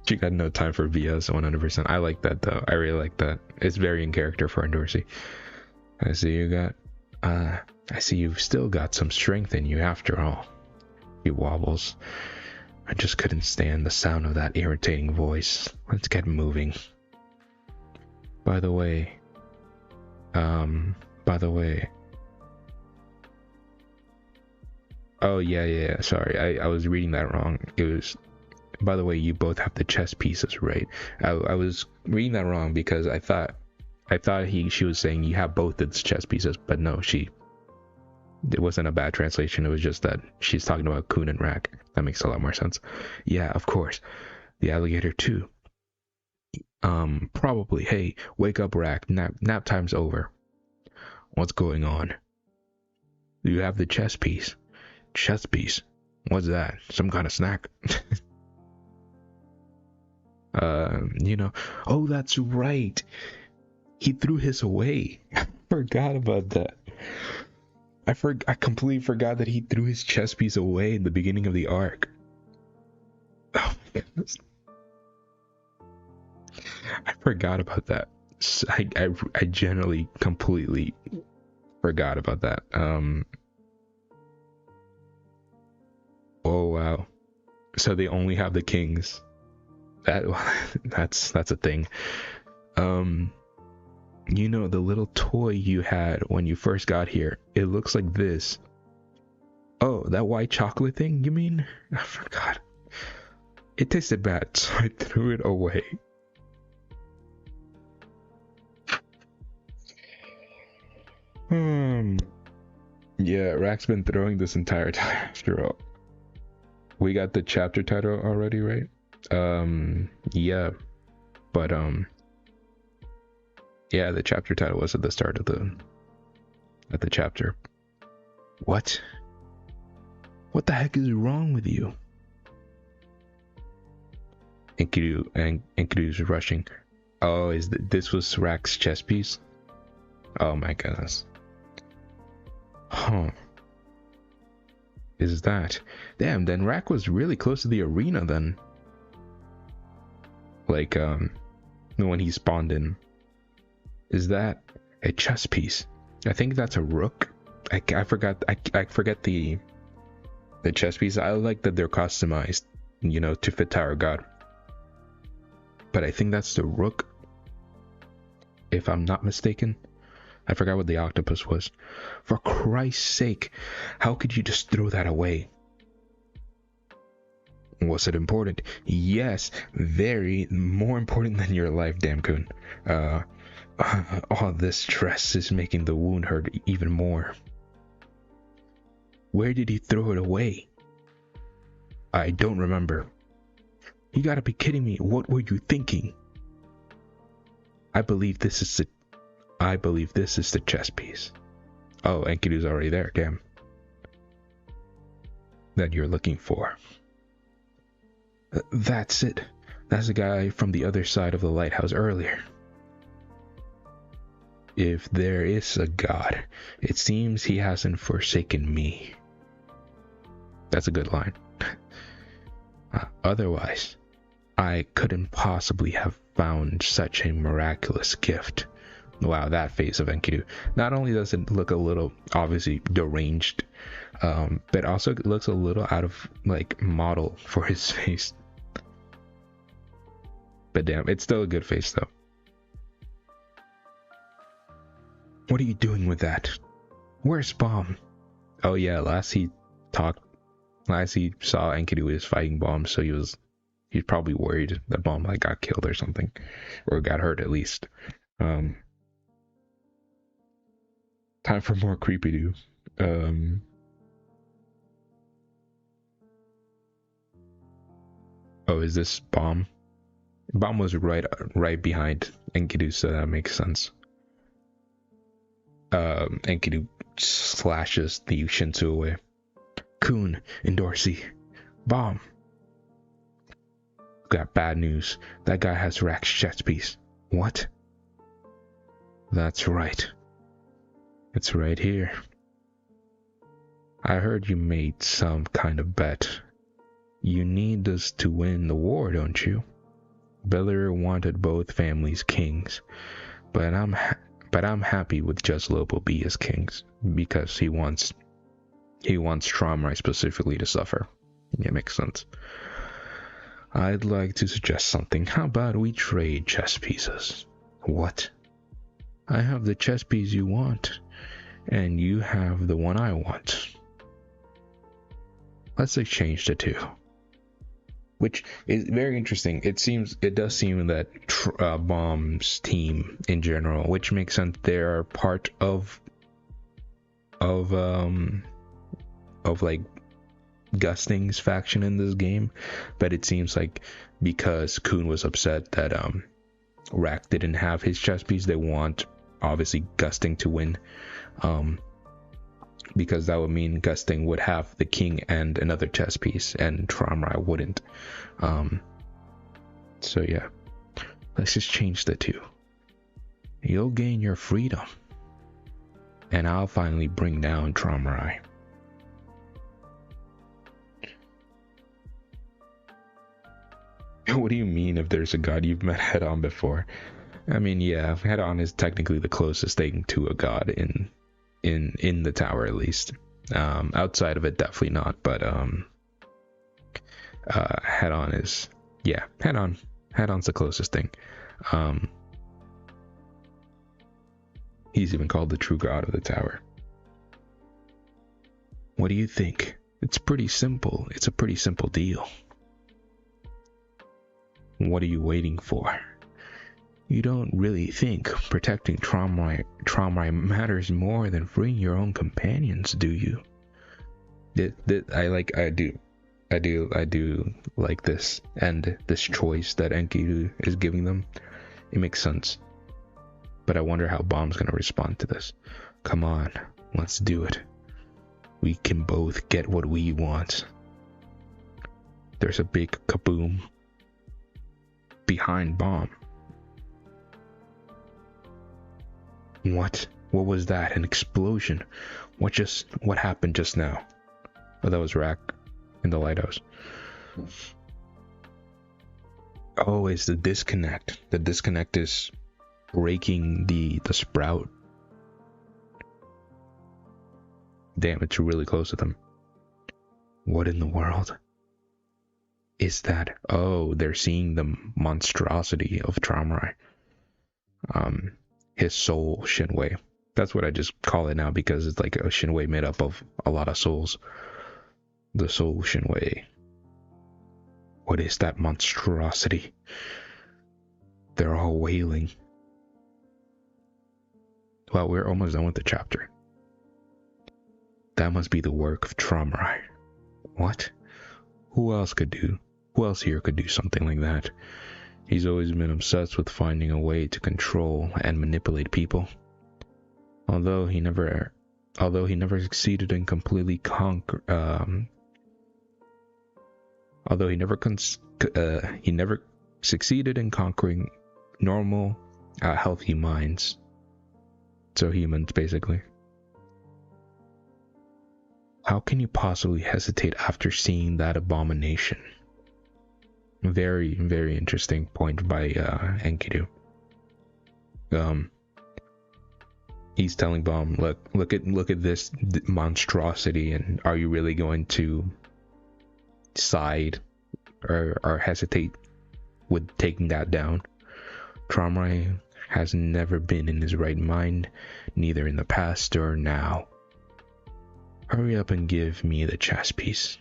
She got no time for BS 100%. I like that though. I really like that. It's very in character for Dorsey. I see you've still got some strength in you after all. He wobbles. I just couldn't stand the sound of that irritating voice. Let's get moving. By the way. Oh yeah, sorry. I was reading that wrong. It was, by the way, you both have the chess pieces, right? I was reading that wrong because I thought she was saying you have both its chess pieces, but no, it wasn't a bad translation. It was just that she's talking about Kun and Rack. That makes a lot more sense. Yeah, of course. The alligator too. Probably. Hey, wake up, Rack. Nap time's over. What's going on? Do you have the chess piece? Chess piece? What's that? Some kind of snack? Oh, that's right. He threw his away. I forgot about that. I completely forgot that he threw his chess piece away in the beginning of the arc. Oh my goodness. I forgot about that. I generally completely forgot about that. Oh wow. So they only have the kings. That's a thing. The little toy you had when you first got here, it looks like this. Oh, that white chocolate thing, you mean? I forgot. It tasted bad, so I threw it away. Yeah, Rack's been throwing this entire time after all. We got the chapter title already, right? Yeah. But yeah, the chapter title was at the start of the chapter. What the heck is wrong with you? Enkidu's rushing. Oh, this was Rack's chess piece? Oh my goodness. Huh. Is that? Damn, then Rack was really close to the arena then. Like, when he spawned in. Is that a chess piece? I think that's a rook. I forgot the chess piece. I like that they're customized, to fit Tower God. But I think that's the rook, if I'm not mistaken. I forgot what the octopus was. For Christ's sake, how could you just throw that away? Was it important? Yes, very more important than your life, damn Kun. All this stress is making the wound hurt even more. Where did he throw it away? I don't remember. You gotta be kidding me. What were you thinking? I believe this is the chess piece. Oh, Enkidu's already there, damn. That you're looking for. That's it. That's the guy from the other side of the lighthouse earlier. If there is a God, it seems he hasn't forsaken me. That's a good line. Otherwise, I couldn't possibly have found such a miraculous gift. Wow, that face of Enkidu. Not only does it look a little, obviously, deranged, but also looks a little out of, like, model for his face. But damn, it's still a good face, though. What are you doing with that? Where's Bomb? Oh yeah, last he saw Enkidu was fighting Bomb, so he's probably worried that Bomb like got killed or something, or got hurt at least. Time for more creepy do. Oh, is this Bomb? Bomb was right behind Enkidu, so that makes sense. Enkidu slashes the Shinsu away. Kun and Dorsey. Bomb. Got bad news. That guy has Rack's chest piece. What? That's right. It's right here. I heard you made some kind of bet. You need us to win the war, don't you? Belier wanted both families kings, but I'm happy with just Lobo B as kings because he wants Tromrai specifically to suffer. Yeah, makes sense. I'd like to suggest something. How about we trade chess pieces? What? I have the chess piece you want, and you have the one I want. Let's exchange the two. Which is very interesting. It does seem that Bomb's team in general, which makes sense, they are part of like Gusting's faction in this game, but it seems like because Kun was upset that Rack didn't have his chess piece, they want obviously Gusting to win, because that would mean Gusting would have the king and another chess piece, and Tromrai wouldn't. So yeah, let's just change the two. You'll gain your freedom, and I'll finally bring down Tromrai. What do you mean if there's a god you've met head on before? I mean, yeah, head on is technically the closest thing to a god in the tower, at least. Outside of it, definitely not, but head on is, yeah, head on's the closest thing. He's even called the true god of the tower. What do you think? It's pretty simple. It's a pretty simple deal. What are you waiting for? You don't really think protecting Tromrai matters more than freeing your own companions, do you? I do like this, and this choice that Enkidu is giving them. It makes sense. But I wonder how Bomb's gonna respond to this. Come on, let's do it. We can both get what we want. There's a big kaboom behind Bomb. What was that? An explosion? What happened just now? Oh, that was Rack in the lighthouse. Oh, it's the disconnect. The disconnect is breaking the sprout. Damn, it's really close to them. What in the world is that? Oh, they're seeing the monstrosity of Tromrai. His soul Shinwei. That's what I just call it now, because it's like a Shinwei made up of a lot of souls. The soul Shinwei. What is that monstrosity? They're all wailing. Well, we're almost done with the chapter. That must be the work of Tromrai. What? Who else here could do something like that? He's always been obsessed with finding a way to control and manipulate people. Although he never succeeded in completely he never succeeded in conquering normal, healthy minds. So humans, basically. how can you possibly hesitate after seeing that abomination? Very, very interesting point by Enkidu. He's telling Bomb, look at this monstrosity, and are you really going to side or hesitate with taking that down? Tromrai has never been in his right mind, neither in the past or now. Hurry up and give me the chess piece.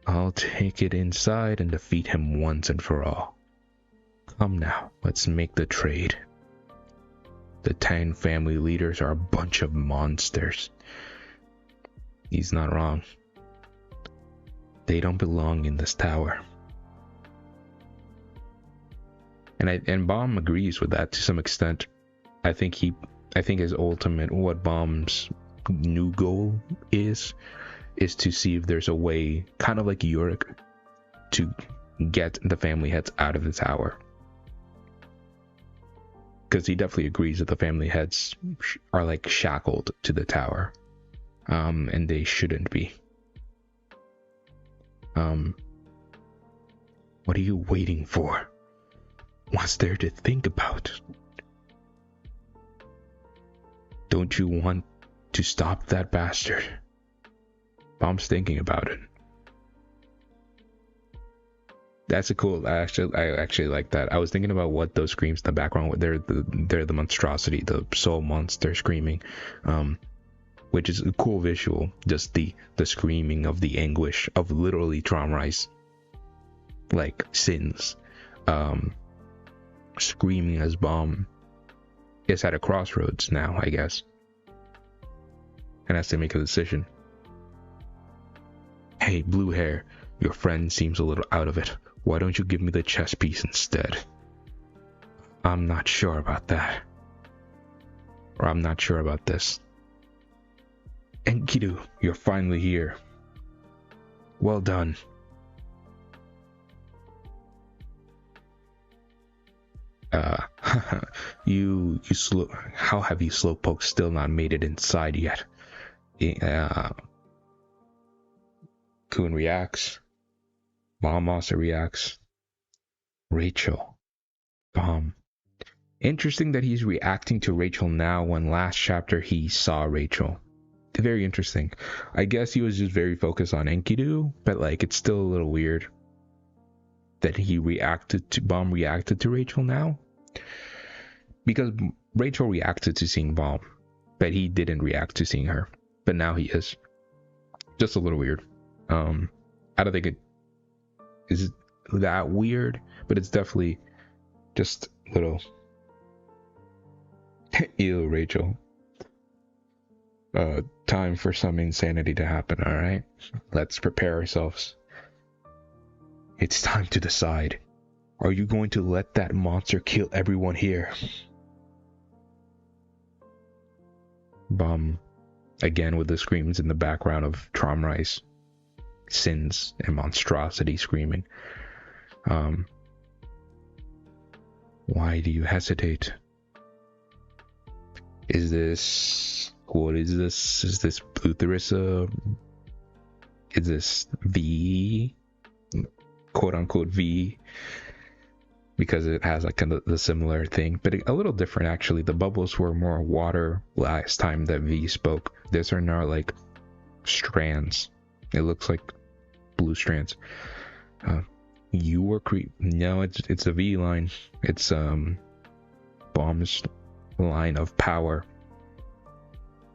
I'll take it inside and defeat him once and for all. Come now, let's make the trade. The Tang family leaders are a bunch of monsters. He's not wrong. They don't belong in this tower. And Baum agrees with that to some extent. I think his ultimate, what Baum's new goal is to see if there's a way, kind of like Yurik, to get the family heads out of the tower. Because he definitely agrees that the family heads are like shackled to the tower, and they shouldn't be. What are you waiting for? What's there to think about? Don't you want to stop that bastard? Mom's thinking about it. That's a cool. I actually like that. I was thinking about what those screams in the background. They're the monstrosity, the soul monster screaming, which is a cool visual. Just the screaming of the anguish of literally Tromrai's like sins, screaming as Bomb is at a crossroads now, I guess, and has to make a decision. Hey, blue hair, your friend seems a little out of it. Why don't you give me the chess piece instead? I'm not sure about that. Or I'm not sure about this. Enkidu, you're finally here. Well done. You slow. How have you slowpokes still not made it inside yet? Kun reacts. Mom also reacts. Rachel. Bomb. Interesting that he's reacting to Rachel now when last chapter he saw Rachel. Very interesting. I guess he was just very focused on Enkidu, but like it's still a little weird that Bomb reacted to Rachel now. Because Rachel reacted to seeing Bomb, but he didn't react to seeing her. But now he is. Just a little weird. I don't think it is that weird, but it's definitely just a little. Ew, Rachel. Time for some insanity to happen, alright? Let's prepare ourselves. It's time to decide. Are you going to let that monster kill everyone here? Bomb, again with the screams in the background of Tromrai's sins and monstrosity screaming. Why do you hesitate? What is this? Is this Plutherissa? Is this V? Quote unquote V? Because it has like kind of the similar thing, but a little different actually. The bubbles were more water last time that V spoke. These are now like strands. It looks like blue strands. You were no, it's a V line. It's Bomb's line of power.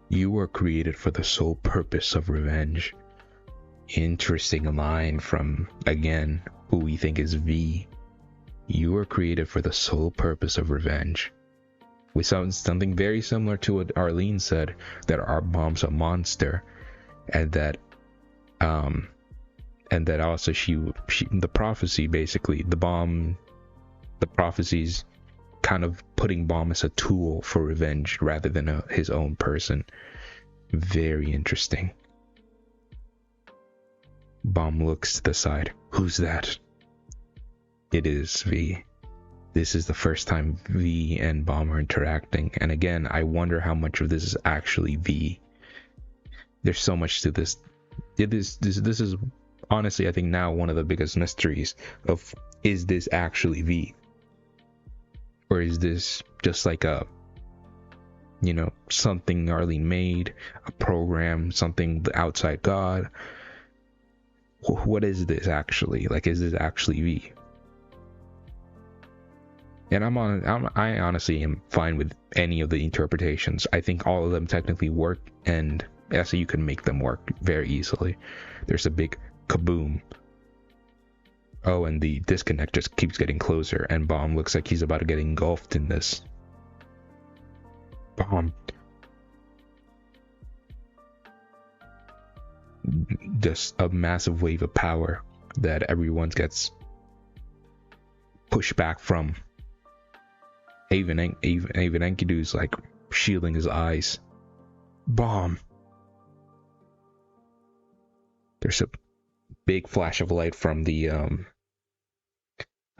You were created for the sole purpose of revenge. Interesting line from, again, who we think is V. You were created for the sole purpose of revenge. We saw something very similar to what Arlene said, that our Bomb's a monster, and that also she the prophecy, basically the prophecies kind of putting Bomb as a tool for revenge rather than his own person. Very interesting. Bomb looks to the side. Who's that? It is V. This is the first time V and Bomb are interacting, and again, I wonder how much of this is actually V. There's so much to this. This is honestly, I think, now one of the biggest mysteries of, is this actually V, or is this just like a, you know, something Arlene made, a program, something the outside God? What is this actually? Like, is this actually V? And I honestly am fine with any of the interpretations. I think all of them technically work, and actually you can make them work very easily. There's a big kaboom. Oh, and the disconnect just keeps getting closer, and Bomb looks like he's about to get engulfed in this. Bomb. Just a massive wave of power that everyone gets pushed back from. Even Enkidu's like shielding his eyes. Bomb. There's a big flash of light from the I'm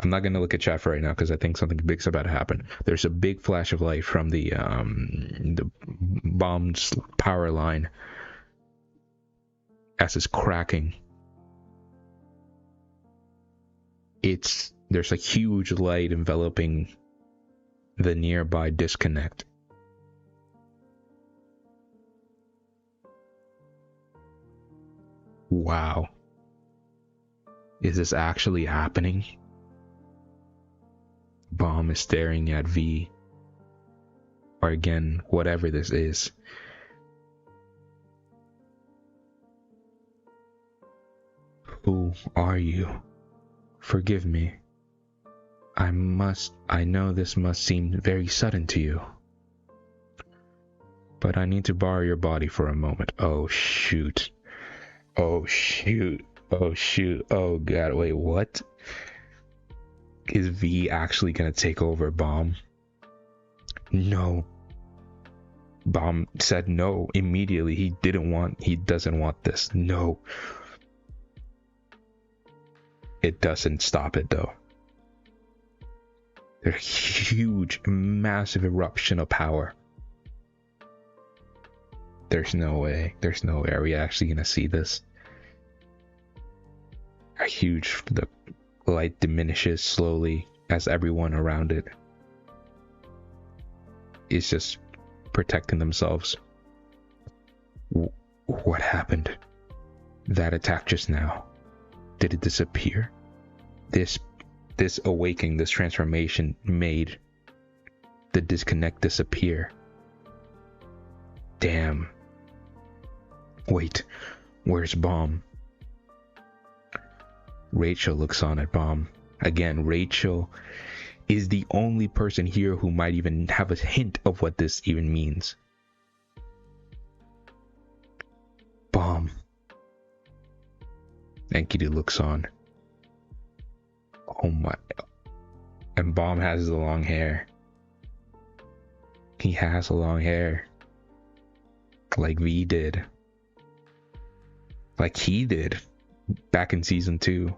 not gonna look at chat for right now because I think something big's about to happen. There's a big flash of light from the bomb's power line as it's cracking. There's a huge light enveloping the nearby disconnect. Wow. Is this actually happening? Bomb is staring at V. Or again, whatever this is. Who are you? Forgive me. I know this must seem very sudden to you. But I need to borrow your body for a moment. Oh shoot. Oh shoot. Oh shoot. Oh god, wait, what? Is V actually gonna take over Bomb? No. Bomb said no immediately. He doesn't want this. No. It doesn't stop it though. There's a huge, massive eruption of power. There's no way. Are we actually gonna see this? The light diminishes slowly as everyone around it is just protecting themselves. What happened? That attack just now. Did it disappear? This awakening, this transformation made the disconnect disappear. Damn. Wait, where's Bomb? Rachel looks on at Bomb. Again, Rachel is the only person here who might even have a hint of what this even means. Bomb. Enkidu looks on. Oh my. And Bomb has the long hair. He has long hair. Like V did. Like he did back in season 2.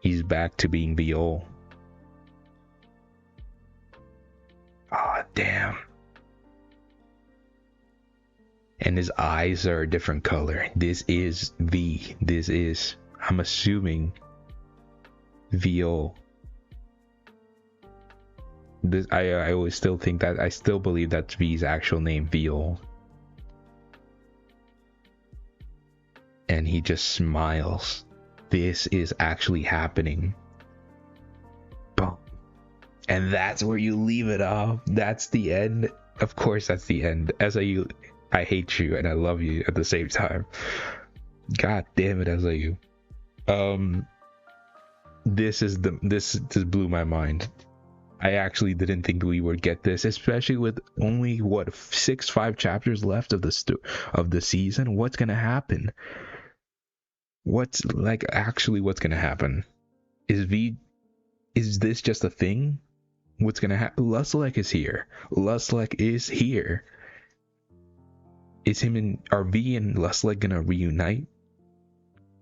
He's back to being Viol. Ah, oh, damn. And his eyes are a different color. This is V. This is, I'm assuming, Viol. This, I always still think that, I still believe that's V's actual name, Viol. And he just smiles. This is actually happening. Boom. And that's where you leave it off. That's the end. Of course, that's the end. SIU, I hate you and I love you at the same time. God damn it, SIU. This just blew my mind. I actually didn't think we would get this, especially with only what 5 chapters left of the season. What's gonna happen? What's gonna happen? Is this just a thing? What's gonna happen? Lustlek is here. Lustlek is here. Are V and Lustlek gonna reunite?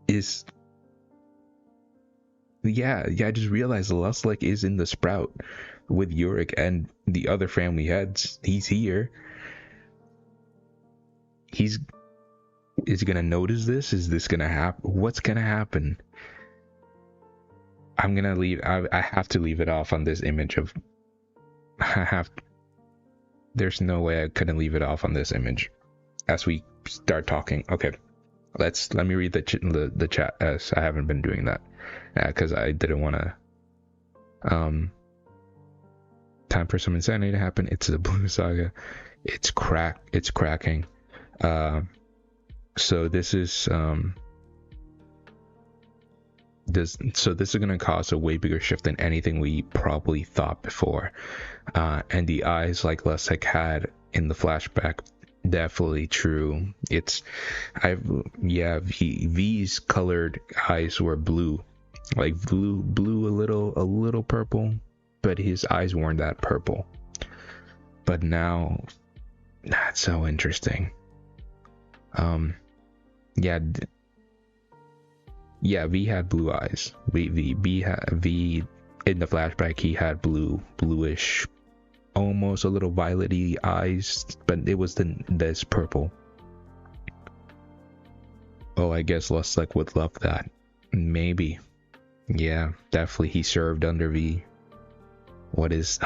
I just realized Lustlek is in the Sprout. with Yorick and the other family heads. He's here. Is he gonna notice this? Is this gonna happen? What's gonna happen? I'm gonna leave. I have to leave it off on this image of. There's no way I couldn't leave it off on this image as we start talking. Okay, let me read the chat, as I haven't been doing that because I didn't want to. Time for some insanity to happen. It's a blue saga. It's cracking. So this is this is going to cause a way bigger shift than anything we probably thought before. And the eyes, like Lusek had in the flashback, definitely true. V's colored eyes were blue, like blue, a little purple, but his eyes weren't that purple. But now, that's so interesting. V had blue eyes. V in the flashback, he had bluish, almost a little violety eyes, but it was this purple. Oh, I guess Lusek would love that. Maybe. Yeah, definitely. He served under V. What is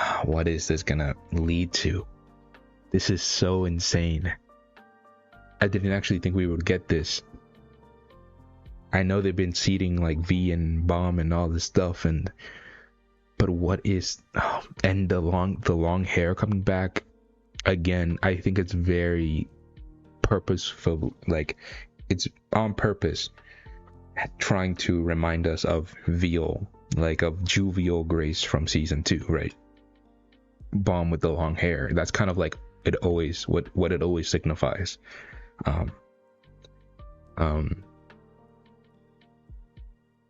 this gonna lead to? This is so insane. I didn't actually think we would get this. I know they've been seeding like V and Bomb and all this stuff, but what is and the long hair coming back again? I think it's very purposeful, like it's on purpose, trying to remind us of Veal, like of jovial Grace from season 2, right? Bomb with the long hair. That's kind of like it always what it always signifies.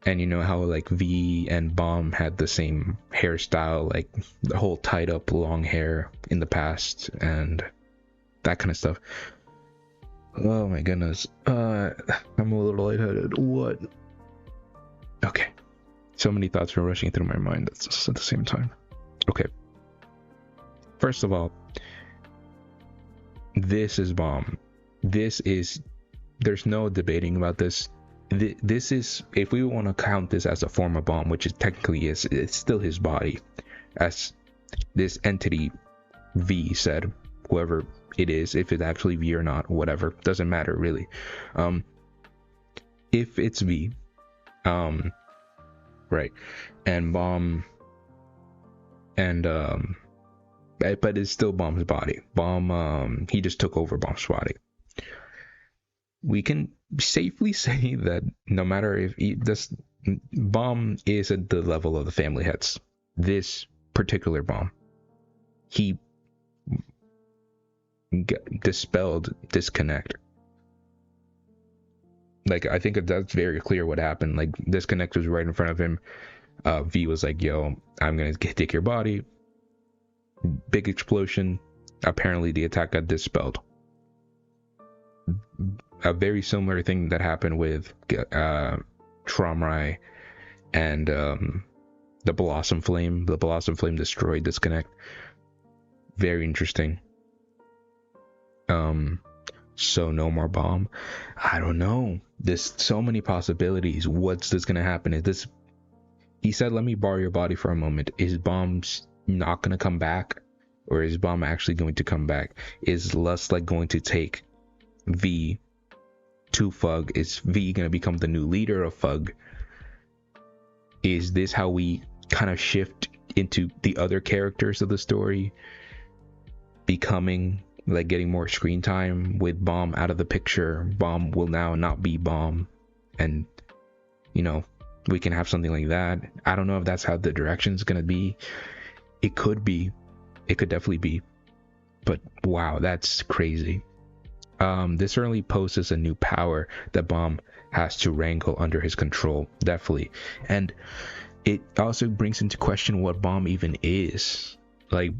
And you know how like V and Bomb had the same hairstyle, like the whole tied up long hair in the past and that kind of stuff. Oh my goodness. I'm a little lightheaded. What? Okay. So many thoughts were rushing through my mind at the same time. Okay. First of all, this is Bomb. There's no debating about this. This is, if we want to count this as a form of Bomb, which it technically is, it's still his body, as this entity V said, whoever it is, if it's actually V or not, whatever, doesn't matter really. If it's V, right, and Bomb, and but it's still Bomb's body. Bomb, he just took over Bomb's body. We can safely say that no matter if this Bomb is at the level of the family heads, this particular Bomb, he dispelled disconnect. Like, I think that's very clear what happened. Like, disconnect was right in front of him. V was like, yo, I'm gonna take your body. Big explosion. Apparently the attack got dispelled. A very similar thing that happened with Tromrai and the Blossom Flame. The Blossom Flame destroyed disconnect. Very interesting. So no more Bomb. I don't know. There's so many possibilities. What's this gonna happen? Is this? He said, "Let me borrow your body for a moment." Is Bomb not gonna come back, or is Bomb actually going to come back? Is Lusek going to take V to Fug? Is V gonna become the new leader of Fug? Is this how we kind of shift into the other characters of the story, becoming like getting more screen time with Bomb out of the picture? Bomb will now not be Bomb, and you know, we can have something like that. I don't know if that's how the direction's gonna be. It could be, it could definitely be, but wow, that's crazy. This certainly poses a new power that Bomb has to wrangle under his control, definitely. And it also brings into question what Bomb even is. Like,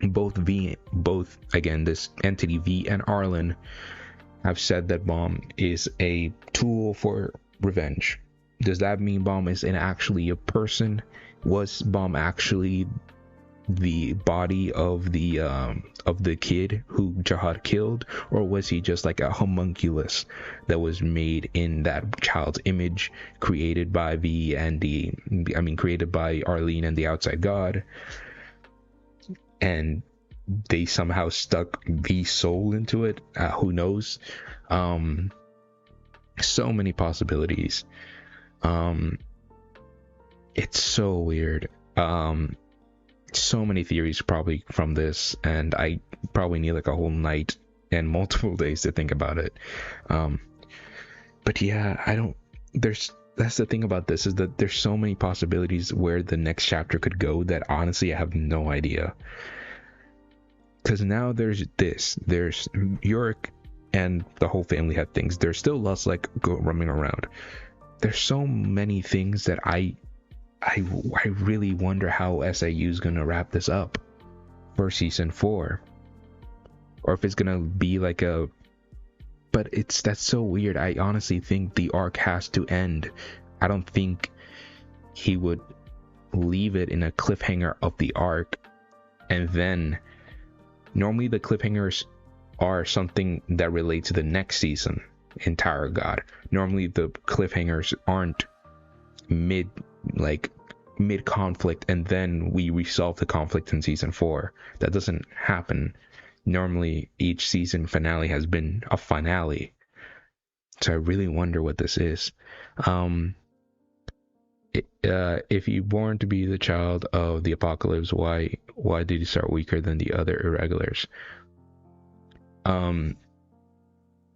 both again, this entity V and Arlen have said that Bomb is a tool for revenge. Does that mean Bomb is actually a person? Was Bomb actually the body of the kid who Jihad killed, or was he just like a homunculus that was made in that child's image, created by created by Arlene and the outside god, and they somehow stuck the soul into it? Who knows? So many possibilities. It's so weird. So many theories probably from this, and I probably need like a whole night and multiple days to think about it. But yeah, that's the thing about this, is that there's so many possibilities where the next chapter could go that honestly I have no idea. Because now there's Yorick and the whole family had things. There's still Lust like roaming around. There's so many things that I really wonder how SIU is gonna wrap this up for season 4, or if it's gonna be like a. But that's so weird. I honestly think the arc has to end. I don't think he would leave it in a cliffhanger of the arc, and then normally the cliffhangers are something that relates to the next season in Tower of God. Normally the cliffhangers aren't mid conflict and then we resolve the conflict in season 4. That doesn't happen. Normally each season finale has been a finale. So I really wonder what this is. If you born to be the child of the apocalypse, why did you start weaker than the other irregulars?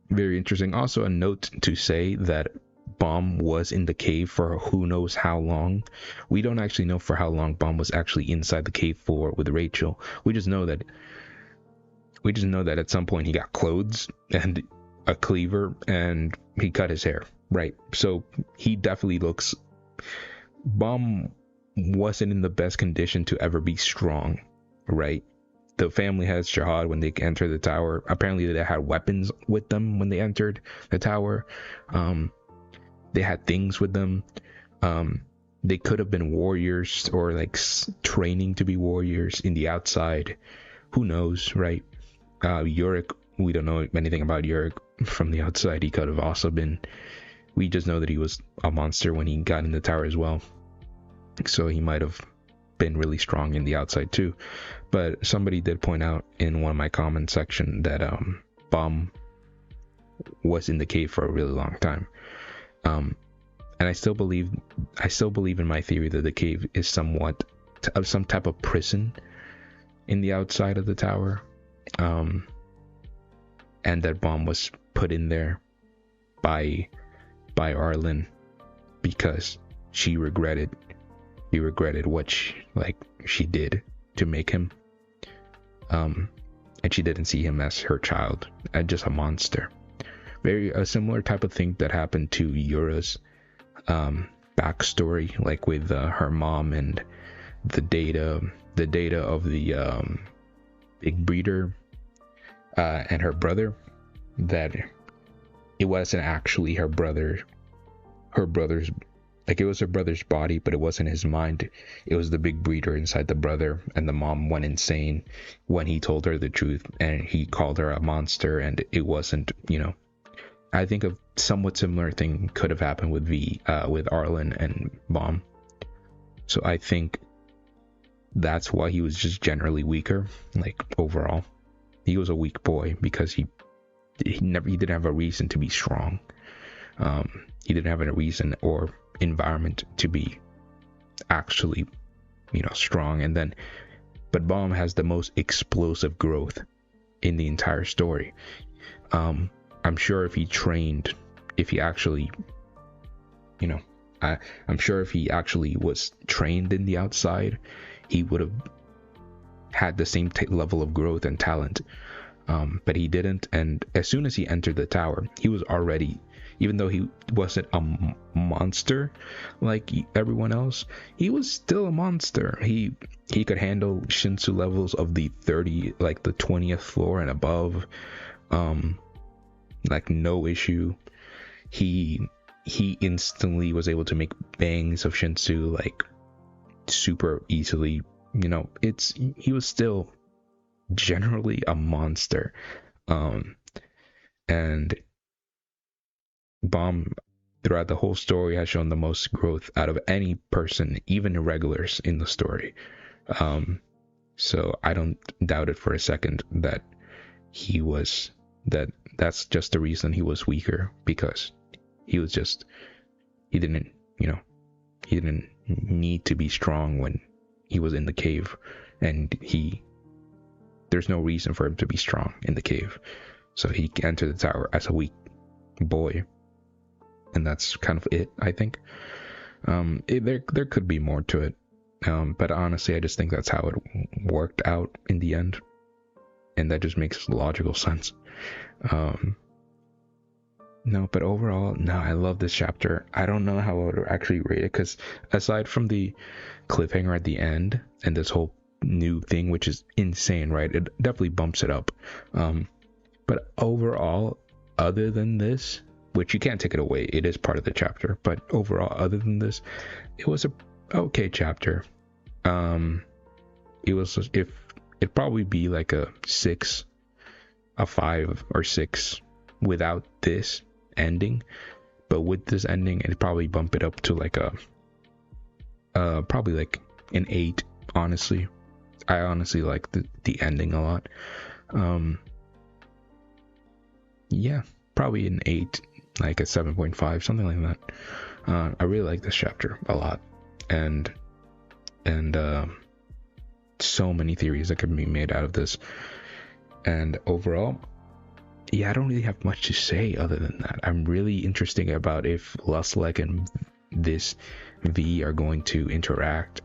Very interesting. Also a note to say that Bomb was in the cave for who knows how long. We don't actually know for how long Bomb was actually inside the cave for with Rachel. We just know that at some point he got clothes and a cleaver and he cut his hair, right? So he definitely looks. Bomb wasn't in the best condition to ever be strong, right? The family has Jihad when they enter the tower. Apparently they had weapons with them when they entered the tower. They had things with them. They could have been warriors or like training to be warriors in the outside. Who knows, right? Yorick, we don't know anything about Yorick from the outside. He could have also been. We just know that he was a monster when he got in the tower as well. So he might have been really strong in the outside too. But somebody did point out in one of my comment section that Bomb was in the cave for a really long time. And I still believe in my theory that the cave is somewhat of some type of prison in the outside of the tower, and that Bomb was put in there by Arlen because she regretted what she did to make him, and she didn't see him as her child, as just a monster. A similar type of thing that happened to Yura's backstory, like with her mom and the data of the big breeder and her brother, that it wasn't actually her brother's, like it was her brother's body, but it wasn't his mind. It was the big breeder inside the brother, and the mom went insane when he told her the truth, and he called her a monster, and it wasn't, I think a somewhat similar thing could have happened with Arlen and Bomb. So I think that's why he was just generally weaker. Like overall, he was a weak boy because he didn't have a reason to be strong. He didn't have a reason or environment to be actually, strong. But Bomb has the most explosive growth in the entire story. I'm sure if he actually was trained in the outside, he would have had the same level of growth and talent. But he didn't. And as soon as he entered the tower, he was already, even though he wasn't a monster like everyone else, he was still a monster. He could handle Shinsu levels of the 20th floor and above. Like no issue. He instantly was able to make bangs of Shinsu like super easily, you know, he was still generally a monster. And Bomb throughout the whole story has shown the most growth out of any person, even irregulars in the story. So I don't doubt it for a second that that's just the reason he was weaker, because he didn't, you know, he didn't need to be strong when he was in the cave, and there's no reason for him to be strong in the cave. So he entered the tower as a weak boy, and that's kind of it, I think. There could be more to it, but honestly, I just think that's how it worked out in the end, and that just makes logical sense. No, but overall, no, I love this chapter. I don't know how I would actually rate it, because aside from the cliffhanger at the end and this whole new thing, which is insane, right? It definitely bumps it up. But overall, other than this, which you can't take it away, it is part of the chapter, but overall, other than this, it was a okay chapter. It was, if it'd probably be like a 6, a 5 or 6 without this ending, but with this ending, it'd probably bump it up to like probably like an 8. Honestly, I honestly like the ending a lot. Yeah, probably an 8, like a 7.5, something like that. I really like this chapter a lot, and so many theories that can be made out of this. And overall, yeah, I don't really have much to say other than that. I'm really interested about if Lustlek and this V are going to interact.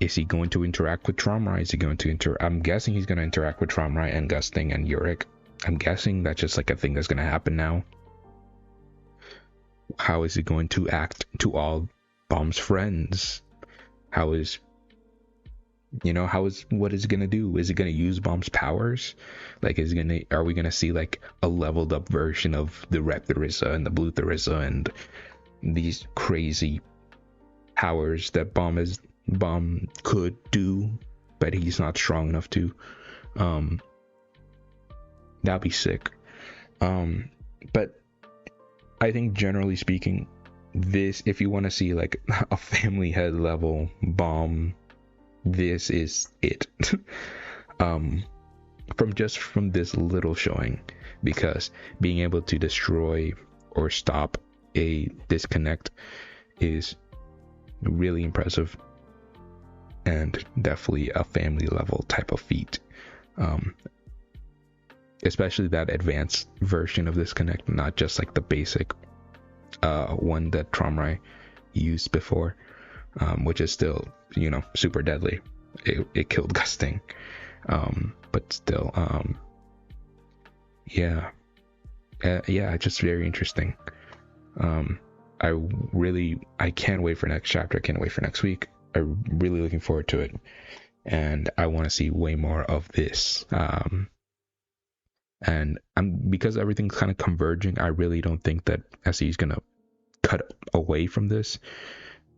Is he going to interact with Tromrai? Is he going to I'm guessing he's going to interact with Tromrai and Gusting and Yurik. I'm guessing that's just like a thing that's going to happen now. How is he going to act to all Bomb's friends? What is he going to do? Is he going to use Bomb's powers? Like, are we going to see like a leveled up version of the Red Theresa and the Blue Theresa and these crazy powers that Bomb could do, but he's not strong enough to? That'd be sick. But I think generally speaking, this, if you want to see like a family head level Bomb, this is it. From this little showing, because being able to destroy or stop a disconnect is really impressive, and definitely a family level type of feat. Especially that advanced version of disconnect, not just like the basic one that Tromrai used before, which is still, super deadly. It killed Gusting, but still, yeah, just very interesting. I can't wait for next chapter. I can't wait for next week. I'm really looking forward to it, and I want to see way more of this. And because everything's kind of converging, I really don't think that SE is gonna cut away from this,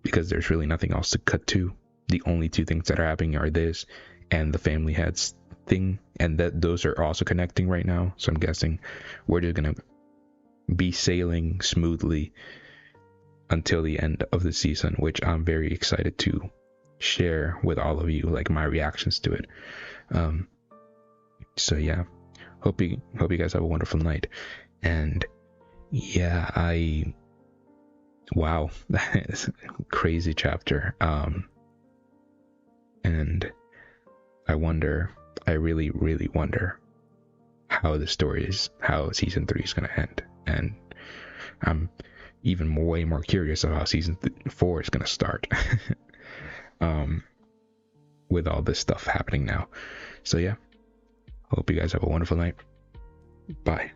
because there's really nothing else to cut to. The only two things that are happening are this and the family heads thing, and those are also connecting right now. So I'm guessing we're just gonna be sailing smoothly until the end of the season, which I'm very excited to share with all of you, like my reactions to it. So yeah, hope you guys have a wonderful night. And yeah, wow, that is a crazy chapter. And I really wonder how season 3 is going to end. And I'm even way more curious of how season 4 is going to start. With all this stuff happening now. So yeah, hope you guys have a wonderful night. Bye.